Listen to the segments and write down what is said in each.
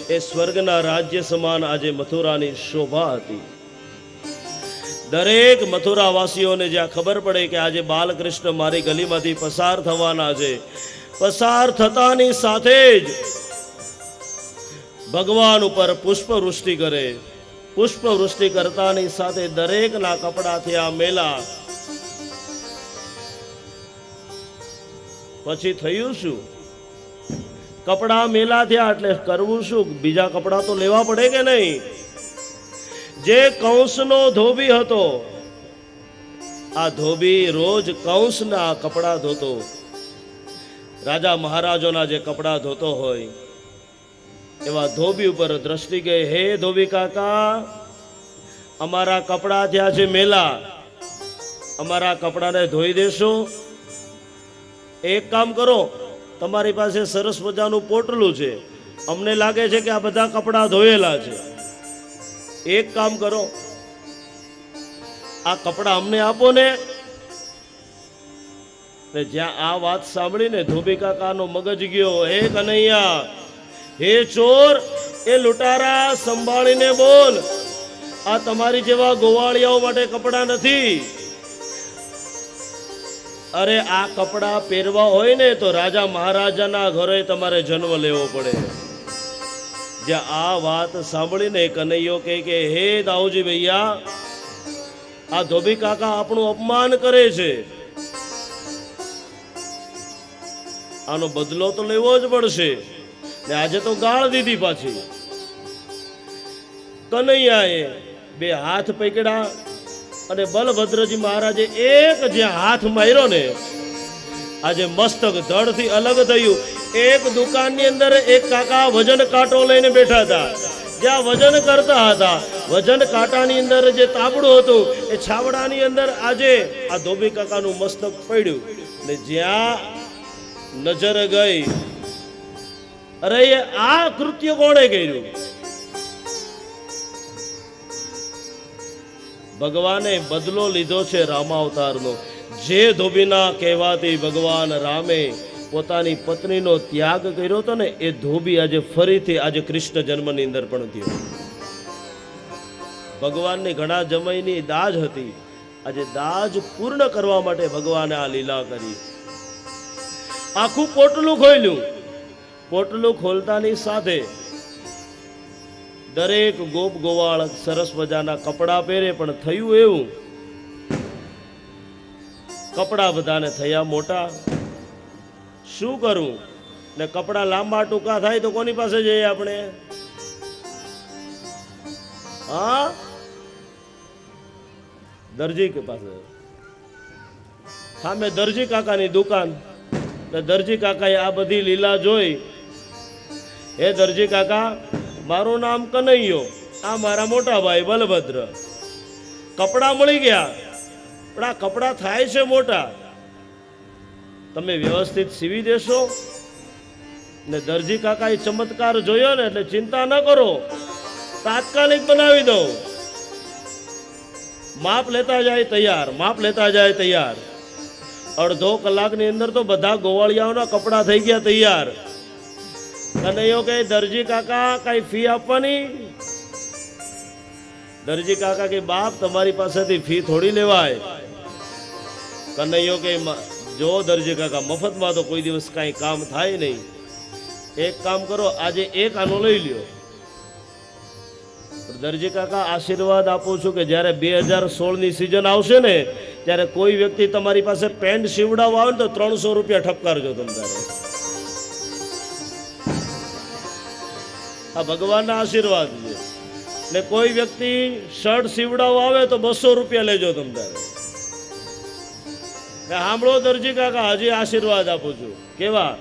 એ સ્વર્ગના રાજ્ય સમાન આજે મથુરાની શોભા હતી. દરેક મથુરા વાસીઓને જ્યાં ખબર પડે કે આજે બાલકૃષ્ણ મારી ગલીમાંથી પસાર થવાના છે, પસાર થતાની સાથે જ ભગવાન ઉપર પુષ્પવૃષ્ટિ કરે. પુષ્પવૃષ્ટિ કરતાની સાથે દરેકના કપડા થયા મેલા. પછી થયું શું? કપડા મેલા થયા એટલે કરવું શું? બીજા કપડા તો લેવા પડે કે નહીં? જે કંસનો ધોબી હતો, આ ધોબી રોજ કંસના કપડા ધોતો. રાજા મહારાજોના જે કપડા ધોતો હોય એવા ધોબી ઉપર દ્રષ્ટિ ગઈ. હે ધોબી કાકા, અમારા કપડા થયા છે મેલા, અમારા કપડાને ધોઈ દેશો? એક કામ કરો, તમારી પાસે સરસ મજાનું પોટલું છે, અમને લાગે છે કે આ બધા કપડા ધોયેલા છે. એક કામ કરો, આ કપડા અમને આપો ને. જ્યાં આ વાત સાંભળીને ધોબી કાકાનો મગજ ગયો. હે કનૈયા, હે ચોર, એ લૂંટારા, સંભાળીને બોલ. આ તમારી જેવા ગોવાળિયાઓ માટે કપડા નથી. અરે આ કપડા પહેરવા હોય ને તો રાજા મહારાજાના ઘરે તમારે જન્મ લેવો પડે. જ્યાં આ વાત સાંભળીને કનૈયો કે હે દાઉજી ભૈયા, આ ધોબી કાકા આપણું અપમાન કરે છે, આનો બદલો તો લેવો જ પડશે. ને આજે તો ગાળ દીધી પાછી. કનૈયાએ બે હાથ પકડ્યા અને બલભદ્રજી મહારાજે એક જ્યાં હાથ માર્યો ને, આજે મસ્તક ધડથી અલગ થયું. એક દુકાનની અંદર એક કાકા વજન કાંટો લઈને બેઠા હતા. જ્યાં વજન કરતા હતા, વજન કાંટાની અંદર જે તાબડું હતું એ છાવડાની અંદર આજે આ ધોબી કાકાનું મસ્તક પડ્યું. ને જ્યાં નજર ગઈ, અરે આ કૃત્ય કોણે કર્યું? ભગવાને બદલો લીધો છે રામાવતારનો. જે ધોબીના કહેવાથી ભગવાન રામે પોતાની પત્નીનો ત્યાગ કર્યો હતો ને, એ ધોબી આજે ફરીથી આજે કૃષ્ણ જન્મની અંદર પણ થયો. ભગવાનની ઘણા જમયની દાજ હતી, આજે દાજ પૂર્ણ કરવા માટે ભગવાને આ લીલા કરી. આખું પોટલું ખોલ્યું. પોટલું ખોલતાની સાથે દરેક ગોપ ગોવાળ સરસ મજાના કપડા પહેરે. પણ થયું એવું, કપડા બધાને થયા મોટા. શું કરું? ને કપડા લાંબા ટૂંકા થાય તો કોની પાસે જઈએ આપણે? હા, દરજી પાસે. સામે દરજી કાકાની દુકાન. દરજી કાકાએ આ બધી લીલા જોઈ. હે દરજી કાકા, મારું નામ કનૈયો, આ મારા મોટા ભાઈ બલભદ્ર. કપડા મળી ગયા, પણ આ કપડા થાય છે મોટા, તમે વ્યવસ્થિત સીવી દેશો? ને દરજી કાકાએ ચમત્કાર જોયો ને એટલે ચિંતા ન કરો, તાત્કાલિક બનાવી દઉં. માપ લેતા જાય તૈયાર, માપ લેતા જાય તૈયાર. અડધો કલાકની અંદર તો બધા ગોવાળિયાઓના કપડા થઈ ગયા તૈયાર. કનૈયો કે દરજી કાકા કઈ ફી આપવાની? દરજી કાકા કે બાપ, તમારી પાસેથી ફી થોડી લેવાય. કનૈયો કે જો દરજી કાકા, મફતમાં તો કોઈ દિવસ કઈ કામ થાય નહીં. એક કામ કરો, આજે એક આનો લઈ લ્યો. દરજી કાકા, આશીર્વાદ આપું છું કે જ્યારે 2016ની સિઝન આવશે ને, ત્યારે કોઈ વ્યક્તિ તમારી પાસે પેન્ટ સીવડાવવા આવે ને તો 300 રૂપિયા ઠપકારજો તમે તારે. આ ભગવાનના આશીર્વાદ છે. ને કોઈ વ્યક્તિ શર્ટ સીવડાવવા આવે તો 200 રૂપિયા લેજો તમે તારે. સાંભળો દરજી કાકા, હજી આશીર્વાદ આપું છું. કેવા?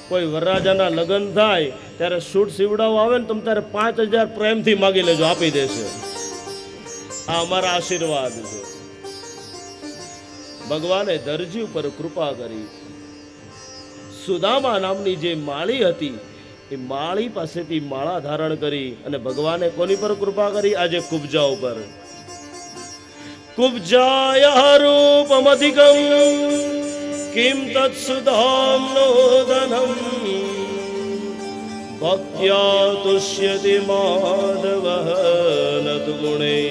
કોઈ વરરાજાના લગ્ન થાય ત્યારે સૂટ સીવડાવવા આવે ને તમે તારે 5000 પ્રેમથી માગી લેજો, આપી દેશે. આ અમારા આશીર્વાદ છે. ભગવાને દરજી ઉપર કૃપા કરી. સુદામા નામની જે માળી હતી, એ માળી પાસેથી માળા ધારણ કરી અને ભગવાને કોની પર કૃપા કરી? આજે કુબજા ઉપર. કુબજાય રૂપમધિકમ કિમ તત્સુધામ નોદનમ ભક્ત્યા તુષ્યતિ માધવઃ ન તુ ગુણૈ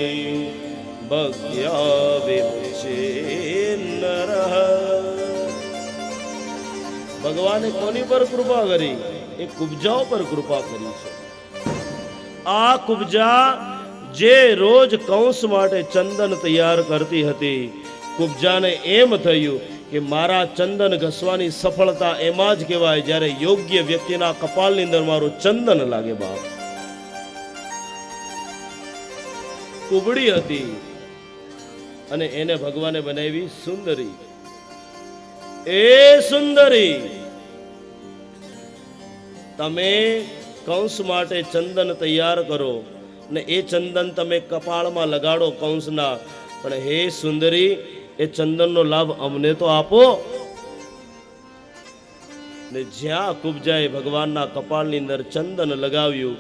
ભક્ત્યા વિમુચેન્નરઃ. ભગવાને કોની પર કૃપા કરી? એ કુબજાઓ પર કૃપા કરી છે. આ કુબજા જે રોજ કંસ માટે ચંદન તૈયાર કરતી હતી, કુબજાને એમ થયું કે મારા ચંદન ઘસવાની સફળતા એમાં જ કહેવાય જ્યારે યોગ્ય વ્યક્તિના કપાળની અંદર મારું ચંદન લાગે. બાપ કુબડી હતી અને એને ભગવાને બનાવી સુંદરી. એ સુંદરી, તમે કંસ માટે ચંદન તૈયાર કરો ને એ ચંદન તમે કપાળમાં લગાડો કંસના, પણ હે સુંદરી, એ ચંદનનો લાભ અમને તો આપો. ને જ્યાં કુબજાએ ભગવાનના કપાળની અંદર ચંદન લગાવ્યું,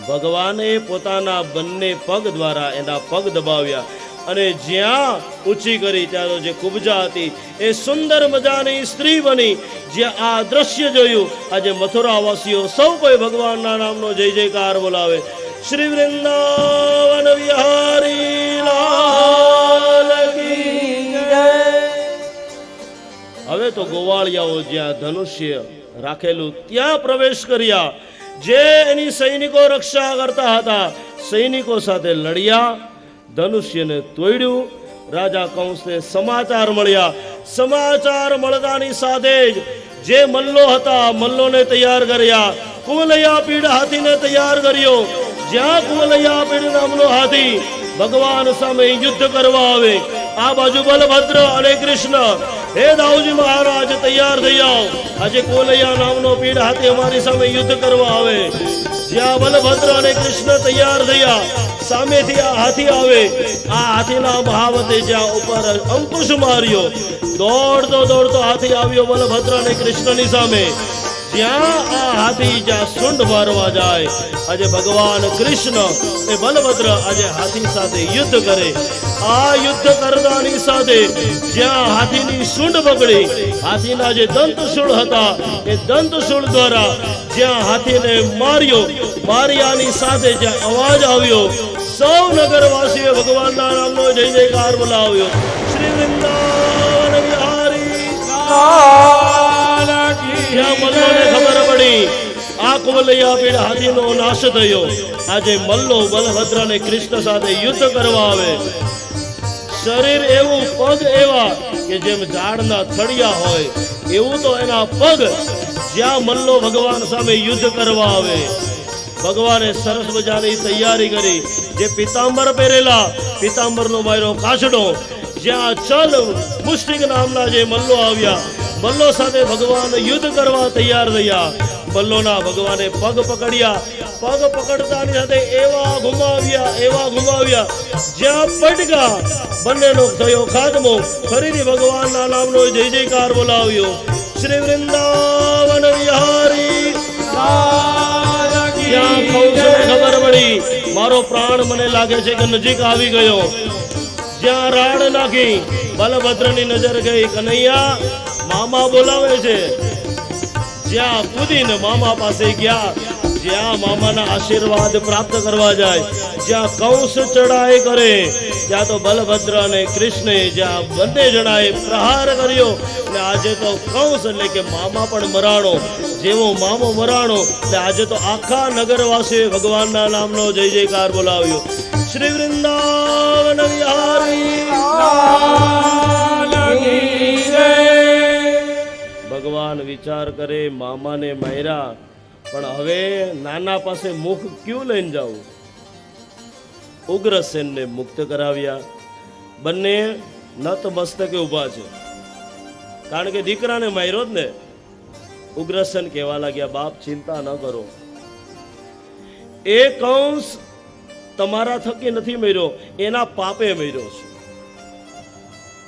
ભગવાને પોતાના બંને પગ દ્વારા એના પગ દબાવ્યા અને જ્યાં ઊંચી કરી ત્યાં જે કુબજા હતી એ સુંદર મજાની સ્ત્રી બની. જ્યાં આ દ્રશ્ય જોયું, આજે મથુરાવાસીઓ સૌ કોઈ ભગવાનના નામનો જય જયકાર બોલાવે. શ્રી વૃંદાવન વિહારી લાલ કી જય. હવે તો ગોવાળિયાઓ જ્યાં ધનુષ્ય રાખેલું ત્યાં પ્રવેશ કર્યા. જે એની સૈનિકો રક્ષા કરતા હતા, સૈનિકો સાથે લડ્યા, ધનુષ્યને તોડ્યું. રાજા કંસને સમાચાર મળ્યા. સમાચાર મળતાની સાથે જ જે મલ્લો હતા, મલ્લોને તૈયાર કર્યા. કુવલયા પીડ હાથીને તૈયાર કર્યો. જ્યાં કુવલયા પીડ નામનો હાથી ભગવાન સામે યુદ્ધ કરવા આવે, આ બાજુ બલભદ્ર અને કૃષ્ણ. હે દાઉજી મહારાજ, તૈયાર થઈ જાઓ, આજે કુવલયા નામનો પીડ હાથી અમારી સામે યુદ્ધ કરવા આવે. જ્યાં બલભદ્ર અને કૃષ્ણ તૈયાર થયા, સામેથી આ હાથી આવે. આ હાથીના મહાવતે જ્યાં ઉપર અંકુશ માર્યો, દોડતો દોડતો હાથી આવ્યો બલભદ્ર અને કૃષ્ણની સામે. જ્યાં આ હાથી જ્યાં સુંઢ મારવા જાય, આજે ભગવાન કૃષ્ણ એ બલભદ્ર આજે હાથી સાથે યુદ્ધ કરે. આ યુદ્ધ કરતાની સાથે જ્યાં હાથીની સૂંઢ પકડી, હાથીના જે દંતશૂળ હતા એ દંતશૂળ દ્વારા જ્યાં હાથીને માર્યો, માર્યાની સાથે જ્યાં અવાજ આવ્યો, સૌ નગરવાસીઓ ભગવાનના નામનો જય જયકાર બોલાવ્યો. શ્રી વૃંદાવન વિહારી જ્યાં મલ્લોને ખબર પડી આ કુવલયા પીડ હાથીનો નાશ થયો, આજે મલ્લો બલભદ્ર અને કૃષ્ણ સાથે યુદ્ધ કરવા આવે. શરીર એવું, પગ એવા કે જેમ ઝાડના થળિયા હોય એવું તો એના પગ. જ્યાં મલ્લો ભગવાન સામે યુદ્ધ કરવા આવે, ભગવાને સરસ મજાની તૈયારી કરી. જે પિતાંબર પહેરેલા, પિતાંબરનો માર્યો કાછડો. જ્યાં ચલ મુષ્ટિક નામના જે મલ્લો આવ્યા, મલ્લો સાથે ભગવાન યુદ્ધ કરવા તૈયાર થયા. મલ્લોના ભગવાને પગ પકડ્યા. પગ પકડતાની સાથે એવા ઘુમાવ્યા જ્યાં પટકા બંનેનો થયો ખાતમો. ફરીથી ભગવાનના નામનો જય જયકાર બોલાવ્યો. શ્રી વૃંદાવન વિહારી જ્યાં કંસને ખબર પડી મારો પ્રાણ મને લાગે છે કે નજીક આવી ગયો, જ્યાં રાડ નાખી બલભદ્રની નજર ગઈ, કનૈયા મામા બોલાવે છે. જ્યાં કૂદીને મામા પાસે ગયા, જ્યાં મામાના આશીર્વાદ પ્રાપ્ત કરવા જાય, જ્યાં કંસ ચડાઈ કરે, ત્યાં તો બલભદ્ર અને કૃષ્ણે જ્યાં બંને જણાએ પ્રહાર કર્યો ને આજે તો કંસ એટલે કે મામા પણ મરાણો. જેવો મામો મરાણો એટલે આજે તો આખા નગરવાસીએ ભગવાનના નામનો જય જયકાર બોલાવ્યો. શ્રી વૃંદાવન વિહારી ભગવાન વિચાર કરે, મામાને માર્યા પણ હવે નાના પાસે મુખ ક્યું લઈને જાવું? ઉગ્રસેનને મુક્ત કરાવ્યા. બંને નત મસ્તકે ઊભા છે, કારણ કે દીકરાને માર્યો જ ને. ઉગ્રસેન કહેવા લાગ્યા, બાપ ચિંતા ન કરો, એ કંસ તમારા થકી નથી મર્યો, એના પાપે મર્યો છે.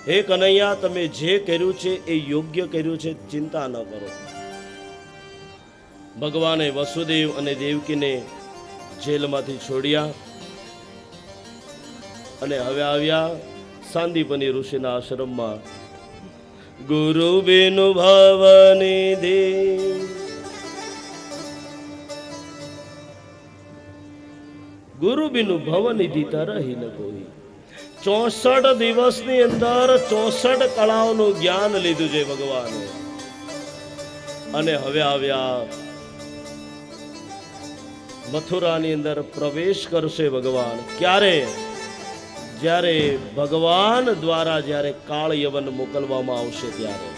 હે કનૈયા, તમે જે કર્યું છે એ યોગ્ય કર્યું છે, ચિંતા ન કરો. ભગવાને વસુદેવ અને દેવકીને જેલમાંથી છોડ્યા અને હવે આવ્યા સાંદીપની ઋષિના આશ્રમમાં. ગુરુ બિનુ ભવનિધિ ગુરુ બિનુ ભવનિધિ તરહી ન કોઈ. 64 દિવસની અંદર 64 કળાઓનું જ્ઞાન લીધું છે ભગવાને. અને હવે આવ્યા મથુરાની અંદર પ્રવેશ કરશે ભગવાન. ક્યારે? જ્યારે ભગવાન દ્વારા જ્યારે કાળ યવન મોકલવામાં આવશે ત્યારે.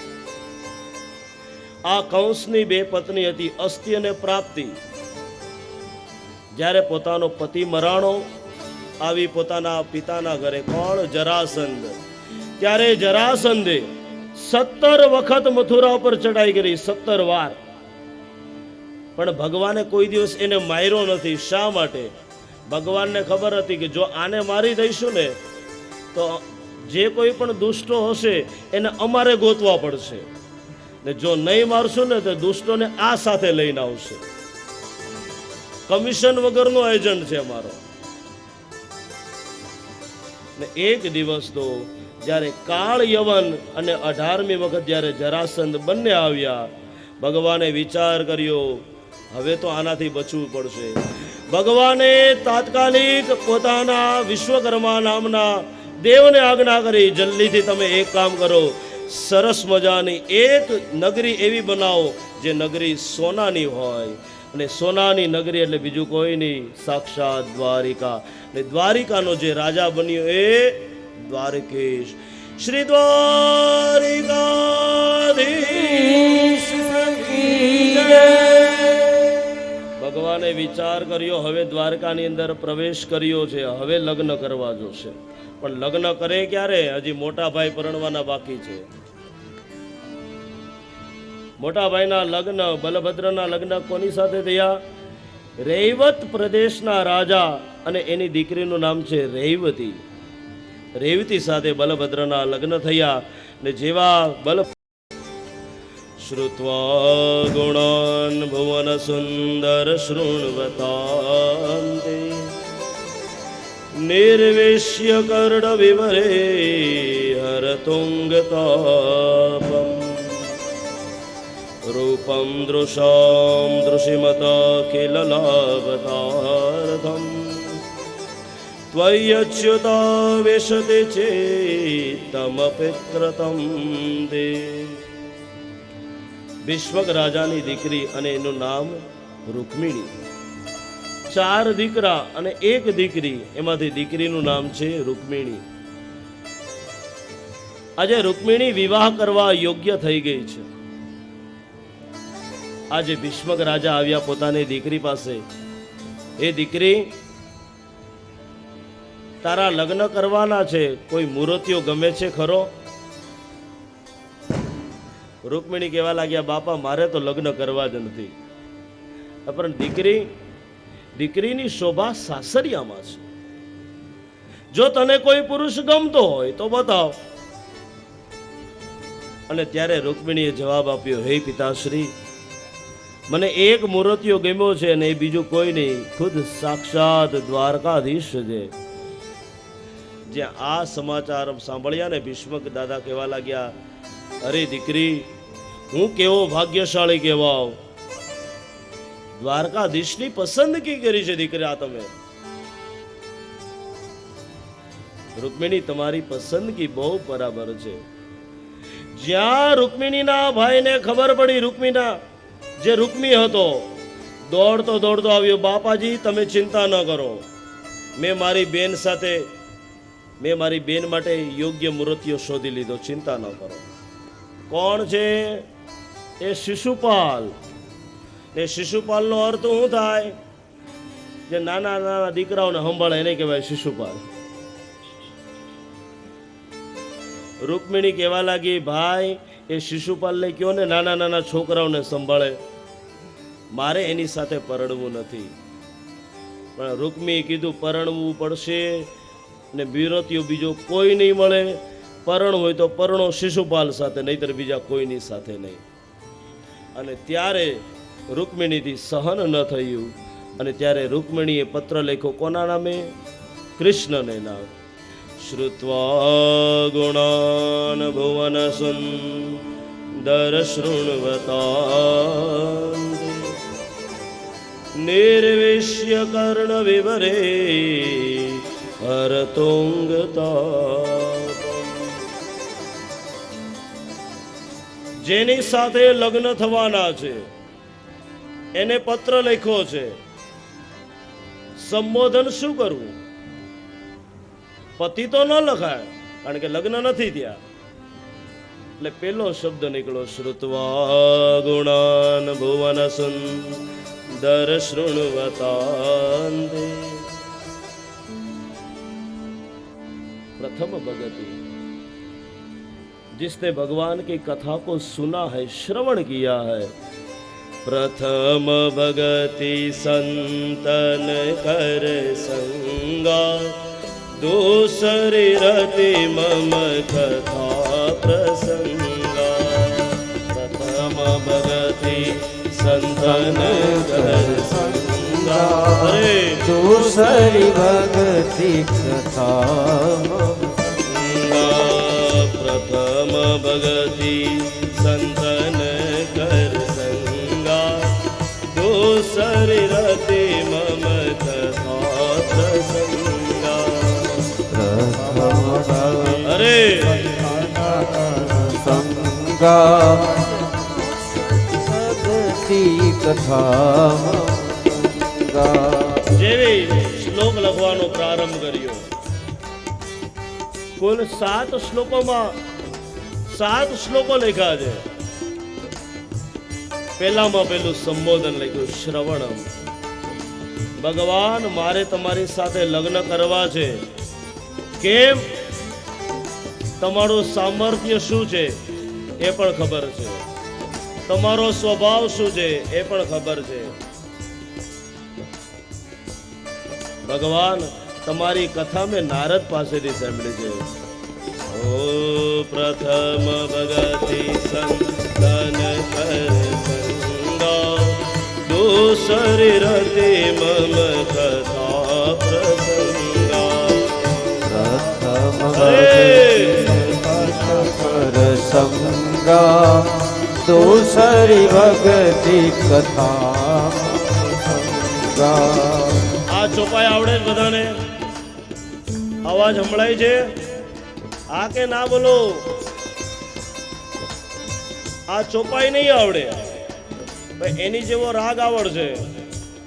આ કંસની 2 પત્ની હતી, અસ્તિ અને પ્રાપ્તિ. જ્યારે પોતાનો પતિ મરાણો, આવી પોતાના પિતાના ઘરે. કોણ? જરાસંધ. ત્યારે જરાસંધે 17 વખત મથુરા પર ચડાઈ કરી, 17 વાર. પણ ભગવાને કોઈ દિવસ એને માર્યો નથી. શા માટે? ભગવાનને ખબર હતી કે જો આને મારી દઈશું ને તો જે કોઈ પણ દુષ્ટો હશે એને અમારે ગોતવા પડશે, ને જો નહીં મારશું ને તો દુષ્ટોને આ સાથે લઈને આવશે. કમિશન વગરનો એજન્ટ છે અમારો. ને એક દિવસ તો જ્યારે કાળ યવન અને 18મી વખત જ્યારે જરાસંધ બંને આવ્યા, ભગવાને વિચાર કર્યો હવે તો આનાથી બચવું પડશે. ભગવાને તાત્કાલિક પોતાના વિશ્વકર્મા નામના દેવને આજ્ઞા કરી, જલ્દીથી તમે એક કામ કરો, સરસ મજાની એક નગરી એવી બનાવો જે નગરી સોનાની હોય. અને સોનાની નગરી એટલે બીજું કોઈ નહીં, સાક્ષાત દ્વારિકા. અને દ્વારિકાનો જે રાજા બન્યો એ દ્વારકેશ. શ્રી દ્વારિકાધીશ કી જય. ભગવાને વિચાર કર્યો હવે દ્વારકાની અંદર પ્રવેશ કર્યો છે, હવે લગ્ન કરવા જોશે. પણ લગ્ન કરે ક્યારે? હજી મોટા ભાઈ પરણવાના બાકી છે. મોટા ભાઈના લગ્ન, બલભદ્રના લગ્ન કોની સાથે થયા? રૈવત પ્રદેશના રાજા અને એની દીકરીનું નામ છે રૈવતી. રેવતી સાથે બલભદ્રના લગ્ન થયા. ને જેવા બલ શ્રુત્વા ગુણાન ભુવન સુંદર શૃણવતાંતે નિર્વેશ્ય કર્ણ વિવરે હરતુંગતાપમ રૂપમ દૃશામ દૃશિમતા કિલ લાભતાર્થમ ત્વયચ્યુતા વિશતે ચેતમપિત્રતમ દે. વિશ્વક રાજાની દીકરી અને એનું નામ રૂકમિણી. 4 દીકરા અને 1 દીકરી, એમાંથી દીકરીનું નામ છે રૂકમિણી. આજે રૂકમિણી વિવાહ કરવા યોગ્ય થઈ ગઈ છે. આજે ભીષ્મક રાજા આવ્યા પોતાની દીકરી પાસે, એ દીકરી તારા લગ્ન કરવાના છે, કોઈ મૂર્તિઓ ગમે છે ખરો? રૂકમિણી કહેવા લાગ્યા, બાપા મારે તો લગ્ન કરવા જ નથી. પણ દીકરીની શોભા સાસરિયામાં છે. જો તને કોઈ પુરુષ ગમતો હોય તો બતાવ. અને ત્યારે રૂકમિણીએ જવાબ આપ્યો, હે પિતાશ્રી, મને એક મૂર્તિઓ ગમ્યો છે અને એ બીજું કોઈ નહીં, ખુદ સાક્ષાત દ્વારકાધીશ છે. જ્યાં આ સમાચાર સાંભળ્યા ને ભીષ્મક દાદા કહેવા લાગ્યા, અરે દીકરી, હું કેવો ભાગ્યશાળી કહેવાવ, દ્વારકાધીશની પસંદગી કરી છે દીકરી આ તમે. રૂકમિણી તમારી પસંદગી બહુ બરાબર છે. જ્યાં રૂકમિણીના ભાઈને ખબર પડી, રૂકમિણીના જે રૂકમી હતો, દોડતો દોડતો આવ્યો, બાપાજી તમે ચિંતા ન કરો, મેં મારી બેન માટે યોગ્ય મૂર્તિઓ શોધી લીધો, ચિંતા ન કરો. કોણ છે? એ શિશુપાલ. ને શિશુપાલનો અર્થ શું થાય? જે નાના નાના દીકરાઓને સંભાળે એને કહેવાય શિશુપાલ. રૂકમિણી કહેવા લાગી, ભાઈ એ શિશુપાલને કયો ને નાના નાના છોકરાઓને સંભાળે, મારે એની સાથે પરણવું નથી. પણ રૂકમીએ કીધું પરણવું પડશે ને વિરોતીઓ બીજો કોઈ નહીં મળે, પરણ હોય તો પરણો શિશુપાલ સાથે, નહીતર બીજા કોઈની સાથે નહીં. અને ત્યારે રૂકમિણીથી સહન ન થયું અને ત્યારે રૂકમિણીએ પત્ર લખ્યો, કોના નામે? કૃષ્ણને નામ. શ્રુત્વા ગુણાન ભુવન સુંદર શૃણવતા निर्विश्य कर्ण विवरे हरतुंगतापम्। જેની સાથે લગ્ન થવાના છે એને પત્ર લખ્યો છે, સંબોધન શું કરવું? પતિ તો ન લખાય કારણ કે લગ્ન નથી થયા, એટલે પેલો શબ્દ નીકળ્યો શ્રુત્વા ગુણાન ભુવન સુંદર શૃણવતાંતે। प्रथम भगति, जिसने भगवान की कथा को सुना है, श्रवण किया है। प्रथम भगति संतन कर संगा, दूसरी रति मम कथा प्रसंगा। प्रथम भगति संतन कर संगा, अरे दूसरी भगति कथा। प्रथम भगति संतन कर संगा, दूसरी रति मम कथा प्रसंगा। अरे संगा भगति कथा। જેવી શ્લોક લખવાનો પ્રારંભ કર્યો, કુલ 7 શ્લોકોમાં 7 શ્લોકો લખ્યા છે। પહેલામાં પેલું સંબોધન લખ્યું શ્રવણમ। ભગવાન, મારે તમારી સાથે લગ્ન કરવા છે, કેમ? તમારું સામર્થ્ય શું છે એ પણ ખબર છે, તમારો સ્વભાવ શું છે એ પણ ખબર છે। ભગવાન, તમારી કથા મેં નારદ પાસેથી સાંભળી છે। ઓ પ્રથમ ભગતિ સંતન કર સંગા, દૂસરી રતિ મમ કથા પ્રસંગા। પ્રથમ ભગતિ સંગા, દૂસરી ભગતિ કથા। આ ચોપાઈ આવડે જ બધાને? અવાજ સંભળાય છે? આ કે ના બોલો? આ ચોપાઈ નહીં આવડે, એની જેવો રાગ આવડશે।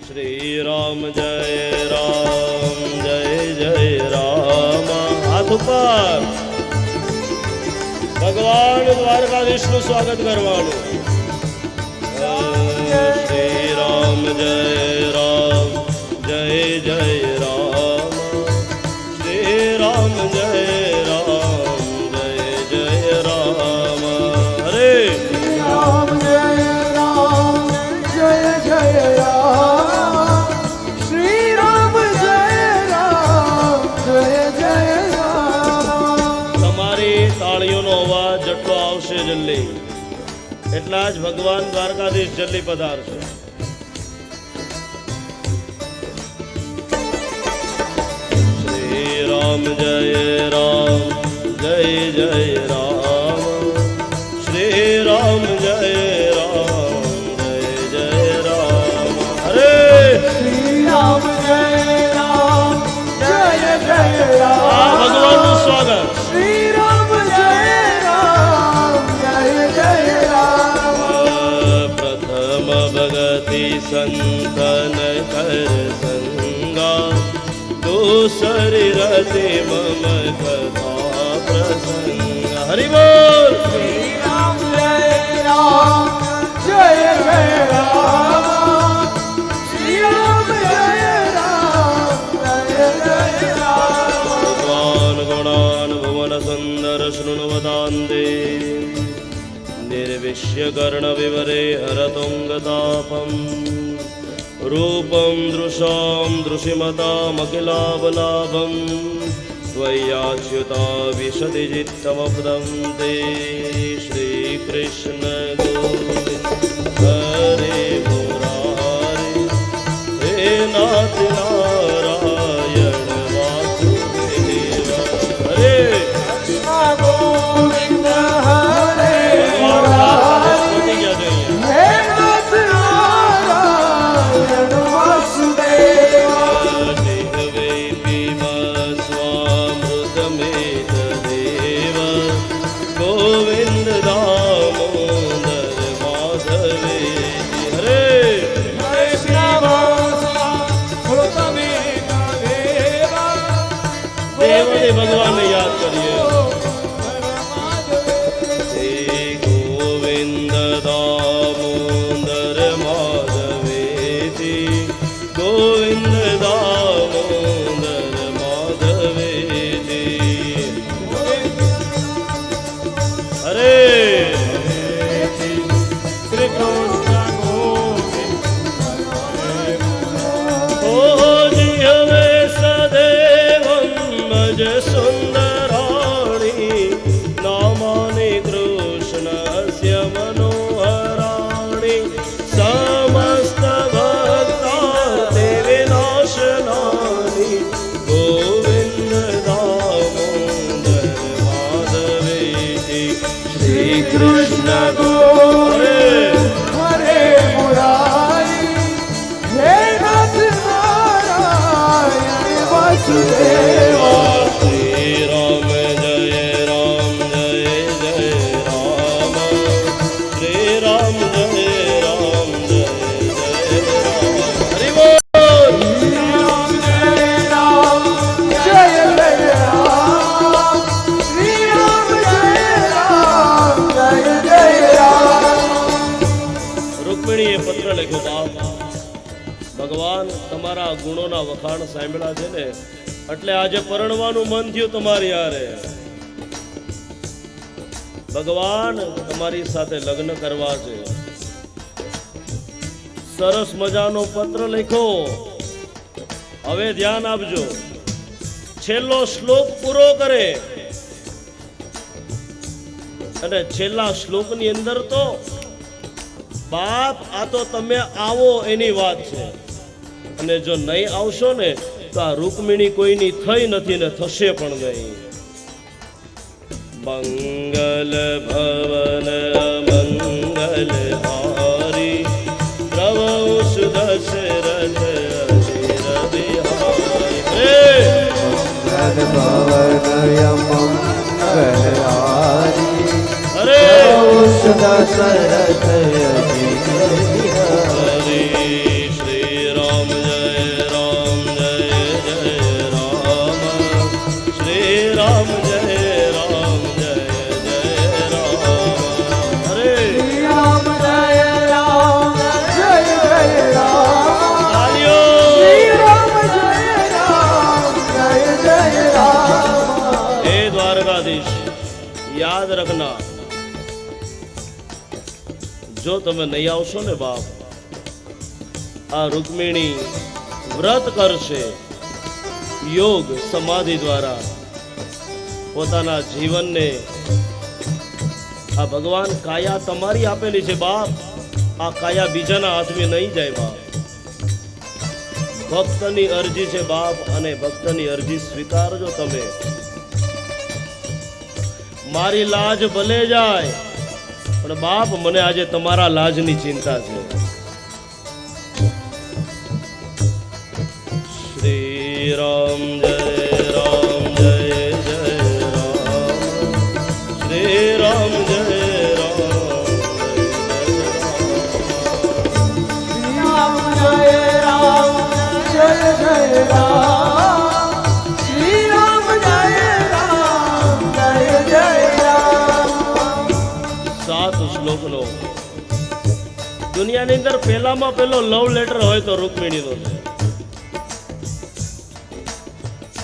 શ્રી રામ જય રામ, જય જય રામ। હાથ ઉપર, ભગવાન દ્વારકાધીશનું સ્વાગત કરવાનું। શ્રી રામ જય રામ, જય જય રામ। શ્રી રામ જય રામ, જય જય રામ। હરે રામ જય રામ, જય જય રામ। શ્રી રામ જય રામ, જય જય રામ। તમારી તાળીઓનો અવાજ જેટલો આવશે જલ્દી, એટલા જ ભગવાન દ્વારકાધીશ જલ્દી પધારશે। राम जय राम, जय जय राम। श्री राम जय राम, जय जय राम। हरे श्री राम जय राम, जय जय राम। भगवान નું સ્વાગત। श्री राम जय राम, जय जय राम। प्रथम भगति संतन कर संगा, दूसरी रति मम कथा प्रसंग। हरि बोल। श्री राम जय राम, जय जय राम। श्री राम जय राम, जय जय राम। भगवान गुणान भुवन सुंदर शृण्वतान्ते, निर्विश्य कर्ण विवरे हरतुंगतापम्। रूपं दृशां दृशिमतामखिलावलाभं, त्वय्याच्युता विशति चित्तमपदं ते। श्रीकृष्ण गोविन्द हरे मुरारे, हे नाथ नारायण वासुदेव। हरे कृष्ण गोविंद हरे मुरारे, हे नाथ नारायण તાળી ભગવાનને યાદ કરીએ. હે ગોવિંદ દામોદર માધવેજી, ગોવિંદ દામોદર માધવેજી. હરે શ્રી કૃષ્ણ ગોવિંદ ઓજી હવે સદેવં ભજ સુંદરાણી, નામાની કૃષ્ણસ્ય મનોહરાણી, સમસ્ત ભક્તાર્થે વિનાશનાની, ગોવિંદ દામોદર માધવેજી. શ્રી કૃષ્ણ હરે મુરારી હે નાથ નારાયણ વાસુદેવા. શ્રી રામ જય રામ જય જય રામ, શ્રી રામ જય રામ જય જય રામ. હરિ બોલ. શ્રી રામ જય રામ જય જય રામ, શ્રી રામ જય રામ જય જય રામ. રૂકમિણીએ પત્ર લખ્યો, બાપ ભગવાન તમારા ગુણોના વખાણ સાંભળ્યા છે ને, એટલે આજે પરણવાનું મન થયું તમારી હારે. ભગવાન તમારી સાથે લગ્ન કરવા છે. સરસ મજાનો પત્ર લખ્યો. હવે ધ્યાન આપજો, છેલ્લો શ્લોક પૂરો કરે અને છેલ્લા શ્લોકની અંદર તો બાપ આ તો તમે આવો એની વાત છે, અને જો નહીં આવશો ને તો આ રૂકમિણી કોઈની થઈ નથી ને થશે પણ નહીં. મંગલ ભવન મંગલ હારી, પ્રભુ સુદશરથ અધીર બિહારી. હરે હરે શ્રી રામ જય રામ જય જય રામ, શ્રી રામ જય રામ જય જય રામ. હરે શ્રી રામ જય રામ જય જય રામ, તાળીઓ. શ્રી રામ જય રામ જય જય રામ. હે દ્વારકાધીશ, યાદ રખના, જો તમે નહીં આવશો ને બાપ, આ રૂકમિણી વ્રત કરશે, યોગ સમાધિ દ્વારા પોતાના જીવનને, આ ભગવાન કાયા તમારી આપેલી છે બાપ, આ કાયા બીજાના હાથમાં નહીં જાય બાપ. ભક્તની અરજી છે બાપ, અને ભક્તની અરજી સ્વીકારજો તમે. મારી લાજ ભલે જાય પણ બાપ મને આજે તમારા લાજની ચિંતા છે. શ્રી રામ જય રામ જય જય રામ, શ્રી રામ જય રામ જય જય રામ. શ્રી રામ જય રામ જય જય રામ, શ્રી રામ જય રામ જય જય રામ. 7 શ્લોકનો દુનિયાની અંદર પહેલામાં પહેલો લવ લેટર હોય તો રૂકમિણીનો છે.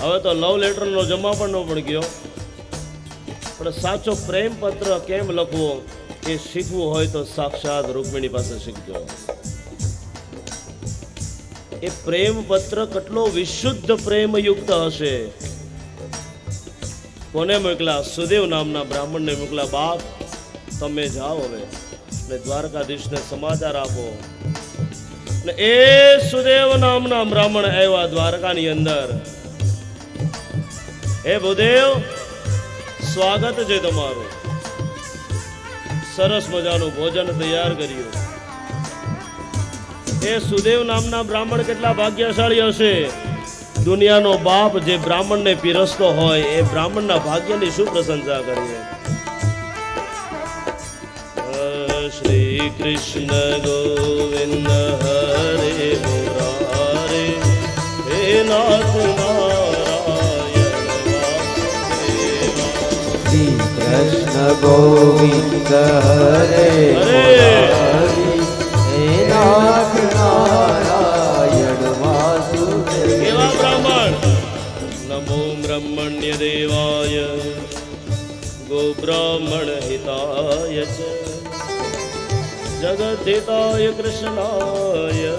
હવે તો લવ લેટરનો જમા પણ ન પડી ગયો, પણ સાચો પ્રેમ પત્ર કેમ લખવો એ શીખવું હોય તો સાક્ષાત રૂકમિણી પાસે શીખજો. એ પ્રેમ પત્ર કેટલો વિશુદ્ધ પ્રેમયુક્ત હશે. કોને મોકલા? સુદેવ નામના બ્રાહ્મણને મોકલા. બાપ તમે જાઓ હવે ને દ્વારકાધીશને સમાચાર આપો. ને એ સુદેવ નામના બ્રાહ્મણ આવ્યા દ્વારકાની અંદર. હે ભૂદેવ, સ્વાગત છે તમારું. સરસ મજાનું ભોજન તૈયાર કર્યું. એ સુદેવ નામના બ્રાહ્મણ કેટલા ભાગ્યશાળી હશે. દુનિયાનો બાપ જે બ્રાહ્મણને પીરસતો હોય એ બ્રાહ્મણના ભાગ્યની શું પ્રશંસા કરીએ. શ્રી કૃષ્ણ ગોવિંદ હરે મુરારે, હે નાથ નારાયણ ગોવિંદ હરે મુરારી હે નાથ નારાયણ વાસુદેવ. કેવા બ્રાહ્મણ? નમો બ્રહ્મણ્ય દેવાય ગો બ્રાહ્મણ હિતાય ચ જગદ્ધિતાય કૃષ્ણાય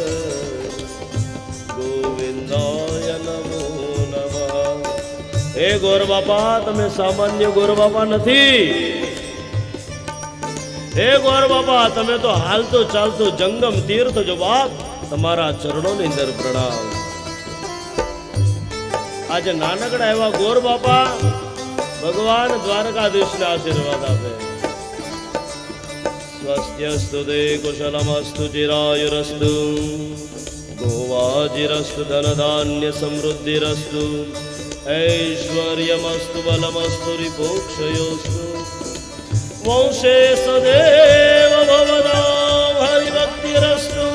ગોવિંદાય નમો નમઃ. હે ગોર બાપા, તમે સામાન્ય ગોર બાપા નથી. હે ગોર બાપા, તમે તો હાલતો ચાલતો જંગમ તીર્થ જો બાપ. તમારા ચરણોની અંદર પ્રણામ. આજે નાનકડા એવા ગોર બાપા ભગવાન દ્વારકાધીશના આશીર્વાદ આપે. સ્વસ્ત્યસ્તુ તે કુશલમસ્તુ ચિરાયુરસ્તુ ગોવાજીરસ્તુ ધનધાન્ય સમૃદ્ધિરસ્તુ ऐश्वर्यमस्तु बलमस्तु रिपोक्षयोस्तु वंशे सदैव भवतां हरिभक्तिरस्तु.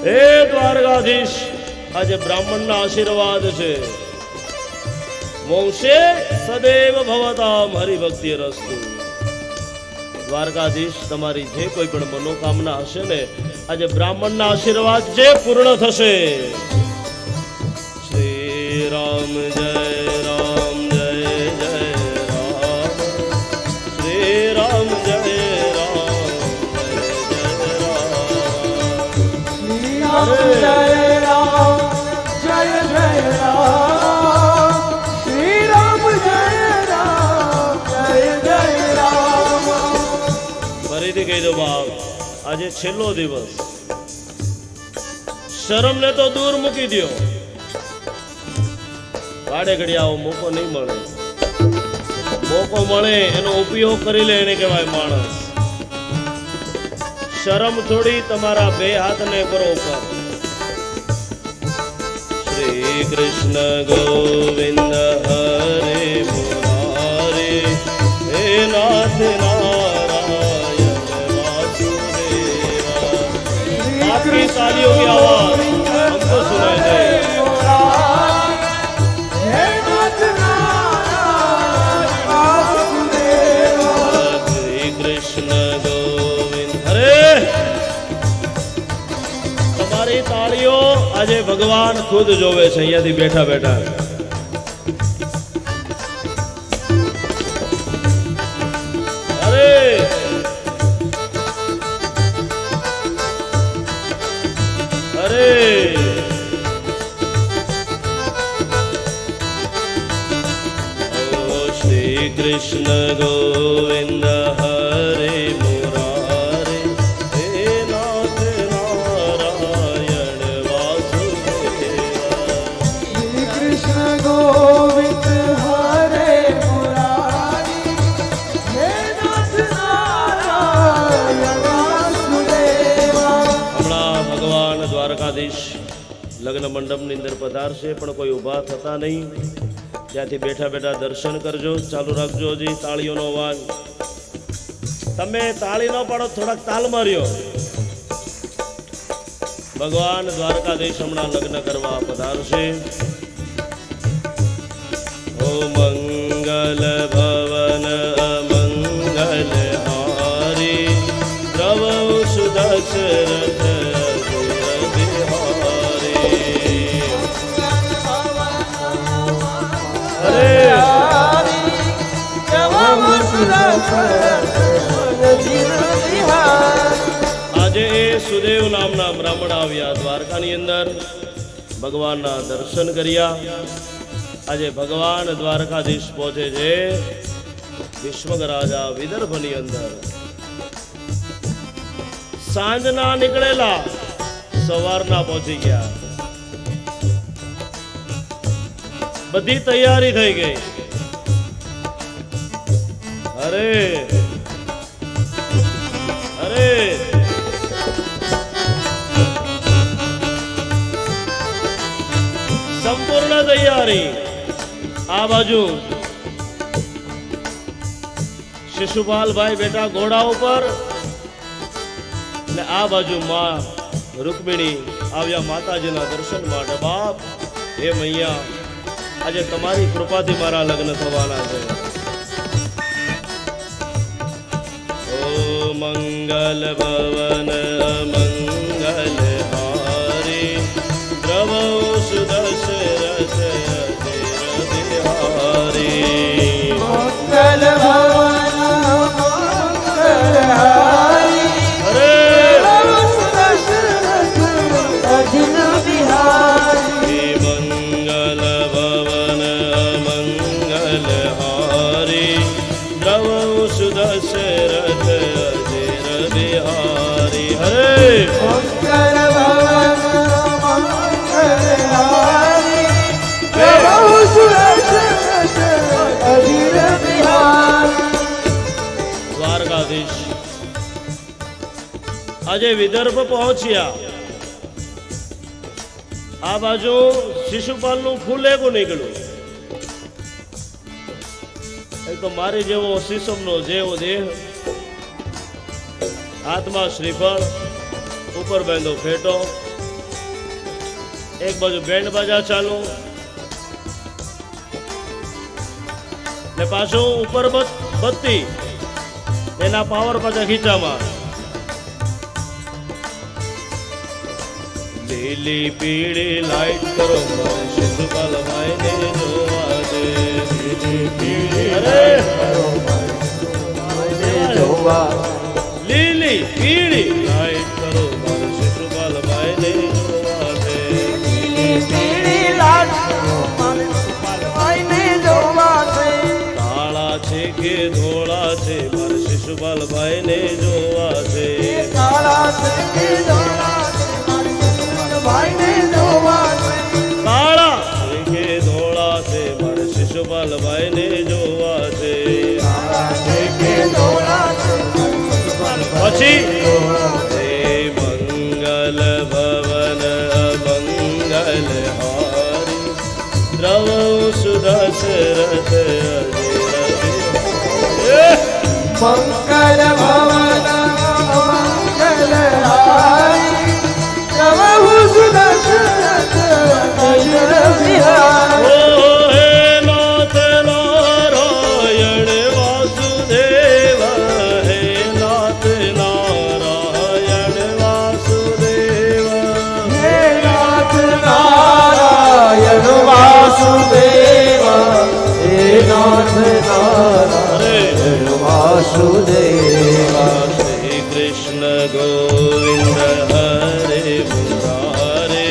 हे द्वारकाधीश, આજે બ્રાહ્મણના આશીર્વાદ છે. વંશે સદૈવ ભવતામ હરિભક્તિરસ્તુ. દ્વારકાધીશ, તમારી જે કોઈ પણ મનોકામના હશે ને, આજે બ્રાહ્મણના આશીર્વાદ જે પૂર્ણ થશે. राम जय राम जय जय राम. श्री राम जय राम जय जय राम. जय राम जय जय राम. श्री राम जय राम जय जय राम. ફરીથી કહી દો બાપ, આજે છેલ્લો દિવસ. શરમને તો દૂર મૂકી દો. વાડે ઘડી આવો મોકો નહીં મળે. મોકો મળે એનો ઉપયોગ કરી લે, એને કહેવાય માણસ. શરમ થોડી, તમારા બે હાથને કરો ઉપર. શ્રી કૃષ્ણ ગોવિંદ હરે મુરારી હે નાથ નારાયણ વાસુદેવા. आपकी तालियों की आवाज हमको सुनाई दे. તાળીઓ આજે ભગવાન ખુદ જોવે છે અહીંયાથી બેઠા બેઠા. અરે અરે ઓ શ્રી કૃષ્ણ ગોવિંદ હરે મુરારી હે નાથ નારાયણ વાસુદેવા. શ્રી કૃષ્ણ ગોવિંદ હરે મુરારી હે નાથ નારાયણ વાસુદેવા. હમણાં ભગવાન દ્વારકાધીશ લગ્ન મંડપની અંદર પધારશે, પણ કોઈ ઊભા થતા નહીં. ત્યાંથી બેઠા બેઠા દર્શન કરજો. ચાલુ રાખજો હજી તાળીઓનો અવાજ. તમે તાળી ન પાડો, થોડાક તાલ માર્યો. ભગવાન દ્વારકાધીશ હમણાં લગ્ન કરવા પધારશે. ઓ મંગલ ભવન અમંગલ હારી દ્રવ સુદશરથ આજે સુદેવ નામના બ્રાહ્મણ આવ્યા દ્વારકાની અંદર. ભગવાનના દર્શન કર્યા. આજે ભગવાન દ્વારકાધીશ પહોંચે છે વિશ્વગ રાજા વિદર્ભની અંદર. સાંજના નીકળેલા, સવારના પહોંચી ગયા. બધી તૈયારી થઈ ગઈ. અરે અરે સંપૂર્ણ તૈયારી. આ બાજુ શિશુપાલભાઈ બેટા ઘોડા ઉપર, ને આ બાજુ માં રૂકમિણી આવ્યા માતાજીના દર્શન માટે. બાપ, હે મૈયા, આજે તમારી કૃપાથી મારા લગ્ન થવાના છે. मंगल भवन मंगल हारी प्रभु सुदशरथ अधीर बिहारी मंगल भवन मंगल हारी हरे दशरथ अधीर बिहारी मंगल भवन मंगल हारी प्रभु सुदशरथ अधीर बिहारी हरे मंगल भवन मंगल हारी प्रभु सुदशरथ अधीर बिहारी દ્વારકાધીશ આજે વિદર્ભ પહોંચ્યા આ બાજુ શિશુપાલનું ફૂલેકું નીકળ્યું એક તો મારી જેવો શીશમનો જેવો દેહ હાથમાં શ્રીફળ ઉપર બાંધો ફેટો એક બાજુ બેન્ડ બાજા ચાલુ ને પાછું ઉપર બત્તી એના પાવર પાછા ખીચામાં લીલી પીળી લાઈટ કરો મારે શિશુપાલ ભાઈને જોવા દે લીલી પીળી લાઈટ કરો લીલી પીળી લાઈટ કરો મારે શિશુપાલ ભાઈને જોવા દે લીલી પીળી લાઈટ કરો મારે શિશુપાલ ભાઈને જોવા દે કાળા છે કે ધોળા છે મારે શિશુપાલ ભાઈને જોવા છે કાળા છે કે ધોળા છે મારે શિશુપાલ ભાઈને જોવા છે કાળા છે કે ધોળા છે મારે શિશુપાલ ભાઈને જોવા છે કાળા છે કે ધોળા છે પછી હે મંગલ ભવન મંગલ હારી દ્રવ સુદશરથ મંગલ ભવન મંગલ હારી પ્રભુ સુદશરથ અધીર બિહારી ઓ હે નાથ નારાયણ વાસુદેવ હે નાથ નારાયણ વાસુદેવ હે નાથ નારાયણ વાસુદેવ હે નાથ નારાયણ વાસુદેવ શ્રી કૃષ્ણ ગોવિંદ હરે મુરારે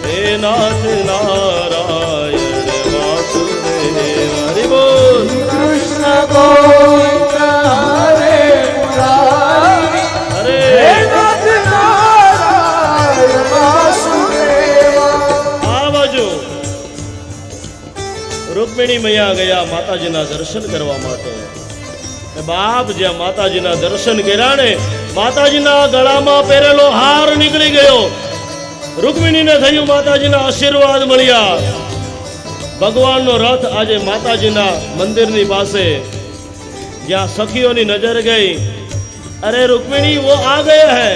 હે નાથ નારાયણ વાસુદેવ હરિ બોલ કૃષ્ણ ગોવિંદ હરે મુરારી હરે હે નાથ નારાયણ વાસુદેવ આ બાજુ રૂકમિણી મૈયા ગયા માતાજીના દર્શન કરવા માટે ને બાપ જ્યાં માતાજીના દર્શન કર્યા ને માતાજીના ગળામાં પહેરેલો હાર નીકળી ગયો રૂકમિણીને થયું માતાજીના આશીર્વાદ મળ્યા ભગવાનનો રથ આજે માતાજીના મંદિરની પાસે જ્યાં સખીઓની નજર ગઈ અરે રૂકમિણી વો આ ગયા હે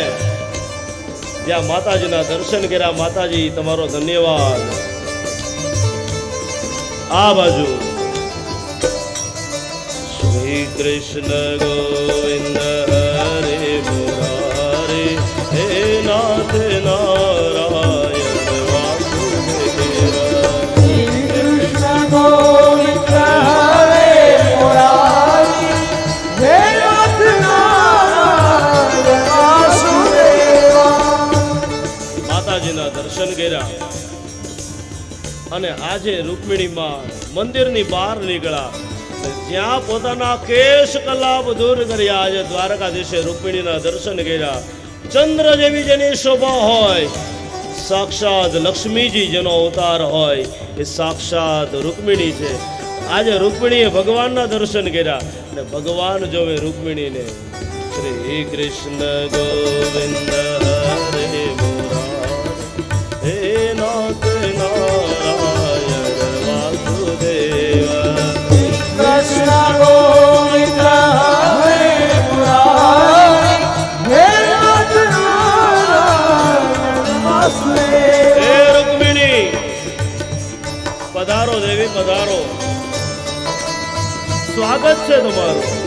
જ્યાં માતાજીના દર્શન કર્યા માતાજી તમારો ધન્યવાદ આ બાજુ શ્રી કૃષ્ણ ગોવિંદ હરે મુરારે હે નાથ નારાયણ વાસુદેવ કૃષ્ણ ગોવિંદ હરે મુરારી હે નાથ નારાયણ વાસુદેવ માતાજીના દર્શન કર્યા અને આજે રૂકમિણીમાં મંદિરની બહાર નીકળ્યા જ્યાં પોતાના કેશ કલાપ દૂર કર્યા આજે દ્વારકાધીશે રૂકમિણીના દર્શન કર્યા ચંદ્ર જેવી જેની શોભા હોય સાક્ષાત લક્ષ્મીજી જેનો અવતાર હોય એ સાક્ષાત રૂકમિણી છે આજે રૂકમિણીએ ભગવાનના દર્શન કર્યા અને ભગવાન જોવે રૂકમિણીને શ્રી કૃષ્ણ ગોવિંદ હરે મુરારી હે નાથ નારાયણ વાસુદેવ કૃષ્ણ ગોવિંદ હરે મુરારી હે નાથ નારાયણ વાસુદેવ હે રૂકમિણી પધારો દેવી પધારો સ્વાગત છે તમારું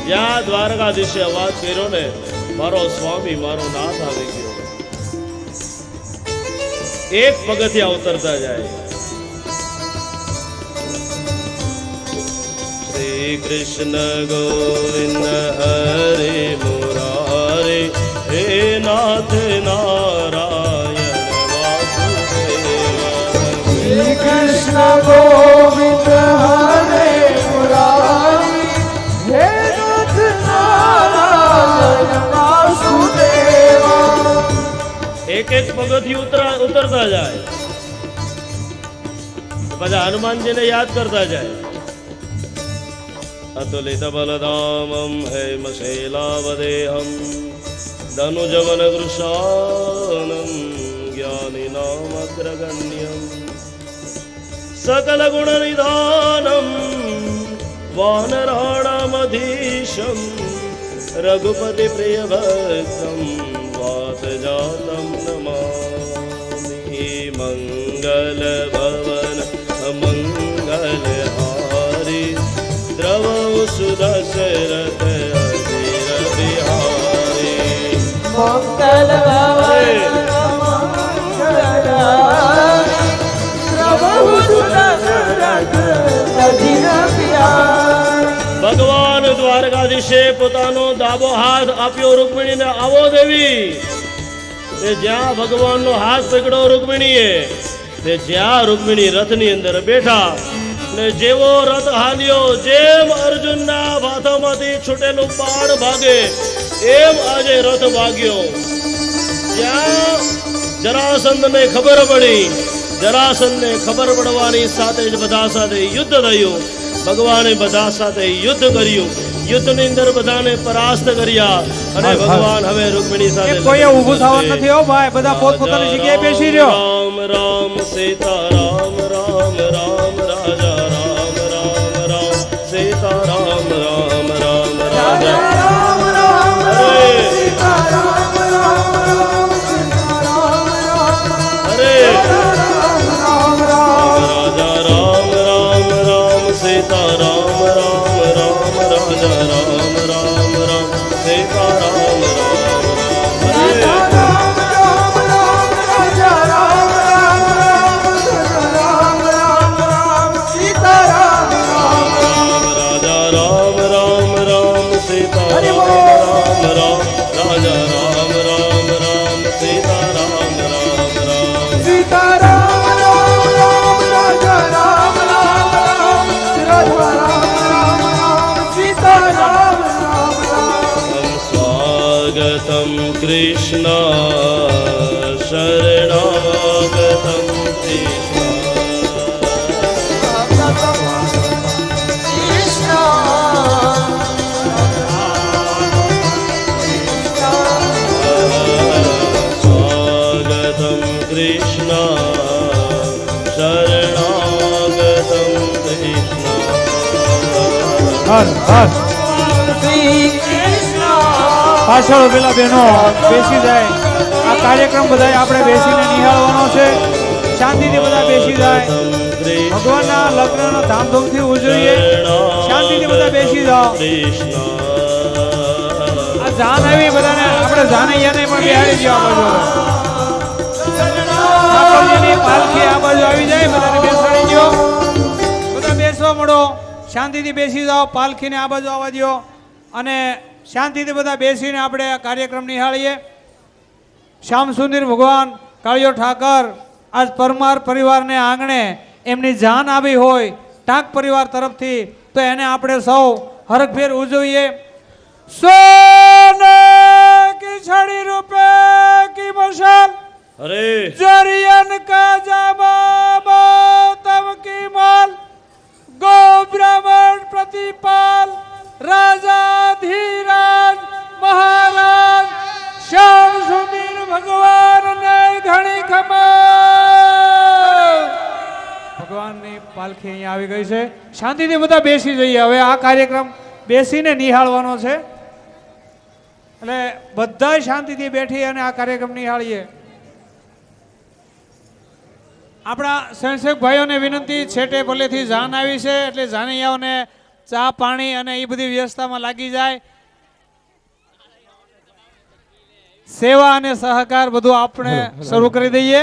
જ્યાં દ્વારકાધીશે અવાજ કર્યો ને, મારો સ્વામી મારો નાથ આવી ગયો. એક પગથિયા ઉતરતા જાય. શ્રી કૃષ્ણ ગોવિંદ હરે મુરારે, હે નાથ નારાયણ વાસુદેવ. શ્રી કૃષ્ણ ગોવિંદ હરે મુરારી, હે નાથ નારાયણ વાસુદેવા. એક એક પગથિયું ઉતરતા જાય. બધા હનુમાનજીને યાદ કરતા જાય. અતુલિત બલધામમ હેમશૈલાવદેહમ ધનુજવન કૃશાનમ જ્ઞાનિનામગ્રગણ્યમ સકલ ગુણ નિધાનમ વાનરાણામધીશમ રઘુપતિ પ્રિય ભક્તમ વાતજાતમ નમામિ. મંગલ ભવન મંગલહારી દ્રવ સુદશરથ અધીર બિહારી. મંગલ ભવન મંગલહારી, પ્રભુ સુદશરથ અધીર બિહારી. ભગવાન દ્વારકાધીશે પોતાનો ડાબો હાથ આપ્યો રૂકમિણીને, આવો દેવી. તે જ્યાં ભગવાનનો હાથ પકડ્યો રૂકમિણીએ, તે જ્યાં રૂકમિણી રથની અંદર બેઠા ને જેવો રથ હાલ્યો, જેમ અર્જુનના માથામાંથી છૂટેલું બાણ ભાગે એમ આજે રથ ભાગ્યો. જ્યાં જરાસંધને ખબર પડી, જરાસંધને ખબર પડવાની સાથે જ બધા સાથે યુદ્ધ થયું. ભગવાને બધા સાથે યુદ્ધ કર્યું. યુદ્ધની અંદર બધાને પરાસ્ત કર્યા અને ભગવાન હવે રૂકમિણી સાથે કોઈએ ઊભું થવાનું નથી. હો ભાઈ, બધા પોતપોતાની જગ્યાએ બેસી રહ્યો. રામ રામ સીતા રામ રામ રામ રાજા રામ રામ રામ સીતા રામ રામ રામ રાજા રામ રામ હરે સીતા રામ રામ રામ સીતા રામ રામ હરે રામ રામ રામ. રાજા રામ રામ રામ સીતા રામ રામ રામ રાજા રામ રામ રામ સીતા રામ રામ રામ હરે રામ રામ રામ રાજા રામ રામ રામ સીતા રામ રામ રામ સીતા રામ રામ રામ. રાજા રામ રામ રામ સીતા હરિ રામ બોલ. રામ રાજા રામ રામ રામ સીતા રામ રામ રામ. સીતા રામ રામ રામ રાજા રામ રામ રામ રાધા રામ રામ રામ સીતા રામ રામ રામ. સ્વાગતમ કૃષ્ણ શરણાગતમ સ્વાગતમ કૃષ્ણ શરણાગતમ કૃષ્ણ. હર હર. શ્રી કૃષ્ણ પાછળ પેલા બહેનો બેસી જાય. આ કાર્યક્રમ બધા આપણે બેસીને નિહાળવાનો છે. શાંતિથી બધા બેસી જાય. ભગવાનના લગ્નનો ધામધૂમથી ઉજવીએ. શાંતિથી બધા બેસી જાઓ. આ જાન આવી બધાને આપણે જાનૈયાને પણ બેહાડી દો. આ બાજુ ઠાકોરજીની પાલખી આ બાજુ આવી જાય, બધાને બેસાડી દો. બધા બેસવા મળો, શાંતિથી બેસી જાઓ. પાલખીને આ બાજુ આવવા દો અને શાંતિથી બધા બેસીને આપણે આ કાર્યક્રમ નિહાળીએ. શ્યામ સુંદર ભગવાન કાળિયો ઠાકર આજ પરમાર પરિવારને આંગણે એમની જાન આવી હોય ટાંક પરિવાર તરફથી, તો એને આપણે સૌ હરખભેર ઉજવીએ. સોને કી છડી રૂપે કી મશાલ, હરે जरियन का जामा तब की माल, गो ब्राह्मण प्रतिपाल, राजा धीराज महाराज श्याम सुंदर भगवान ने घणी खबर. ભગવાનની પાલખી અહીંયા આવી ગઈ છે. શાંતિથી બધા બેસી જઈએ. હવે આ કાર્યક્રમ બેસીને નિહાળવાનો છે, એટલે બધા શાંતિથી બેઠી અને આ કાર્યક્રમ નિહાળીએ. આપણા સ્વયંસેવક ભાઈઓને વિનંતી, છેટે ભલેથી જાન આવી છે એટલે જાનૈયાઓને ચા પાણી અને એ બધી વ્યવસ્થામાં લાગી જાય. સેવા અને સહકાર બધું આપણે શરૂ કરી દઈએ.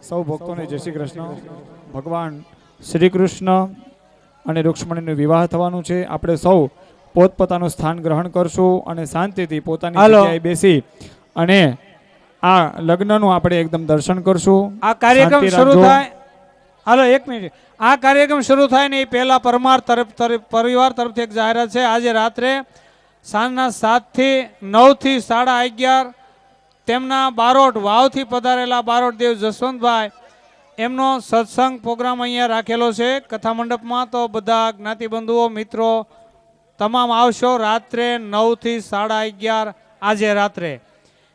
સૌ ભક્તોને જય શ્રી કૃષ્ણ. ભગવાન શ્રી કૃષ્ણ અને રૂક્ષ્મણીનો વિવાહ થવાનું છે. આપણે સૌ પોતપોતાનું સ્થાન ગ્રહણ કરશું અને શાંતિથી પોતાની હાલો. જગ્યાએ બેસી અને આ લગ્નનું આપણે એકદમ દર્શન કરશું. આ કાર્યક્રમ શાંતિ શરૂ રાખજો. થાય. હાલો એક મિનિટ. આ કાર્યક્રમ શરૂ થાય ને એ પહેલા પરમાર પરિવાર તરફથી એક જાહેરાત છે. આજે રાત્રે સાંજના 7 થી 9 થી 11:30 તેમના બારોટ વાવથી પધારેલા બારોટ દેવ જસવંતભાઈ એમનો સત્સંગ પ્રોગ્રામ અહીંયા રાખેલો છે કથા મંડપમાં. તો બધા જ્ઞાતિબંધુઓ મિત્રો તમામ આવશો રાત્રે 9 થી 11:30 આજે રાત્રે.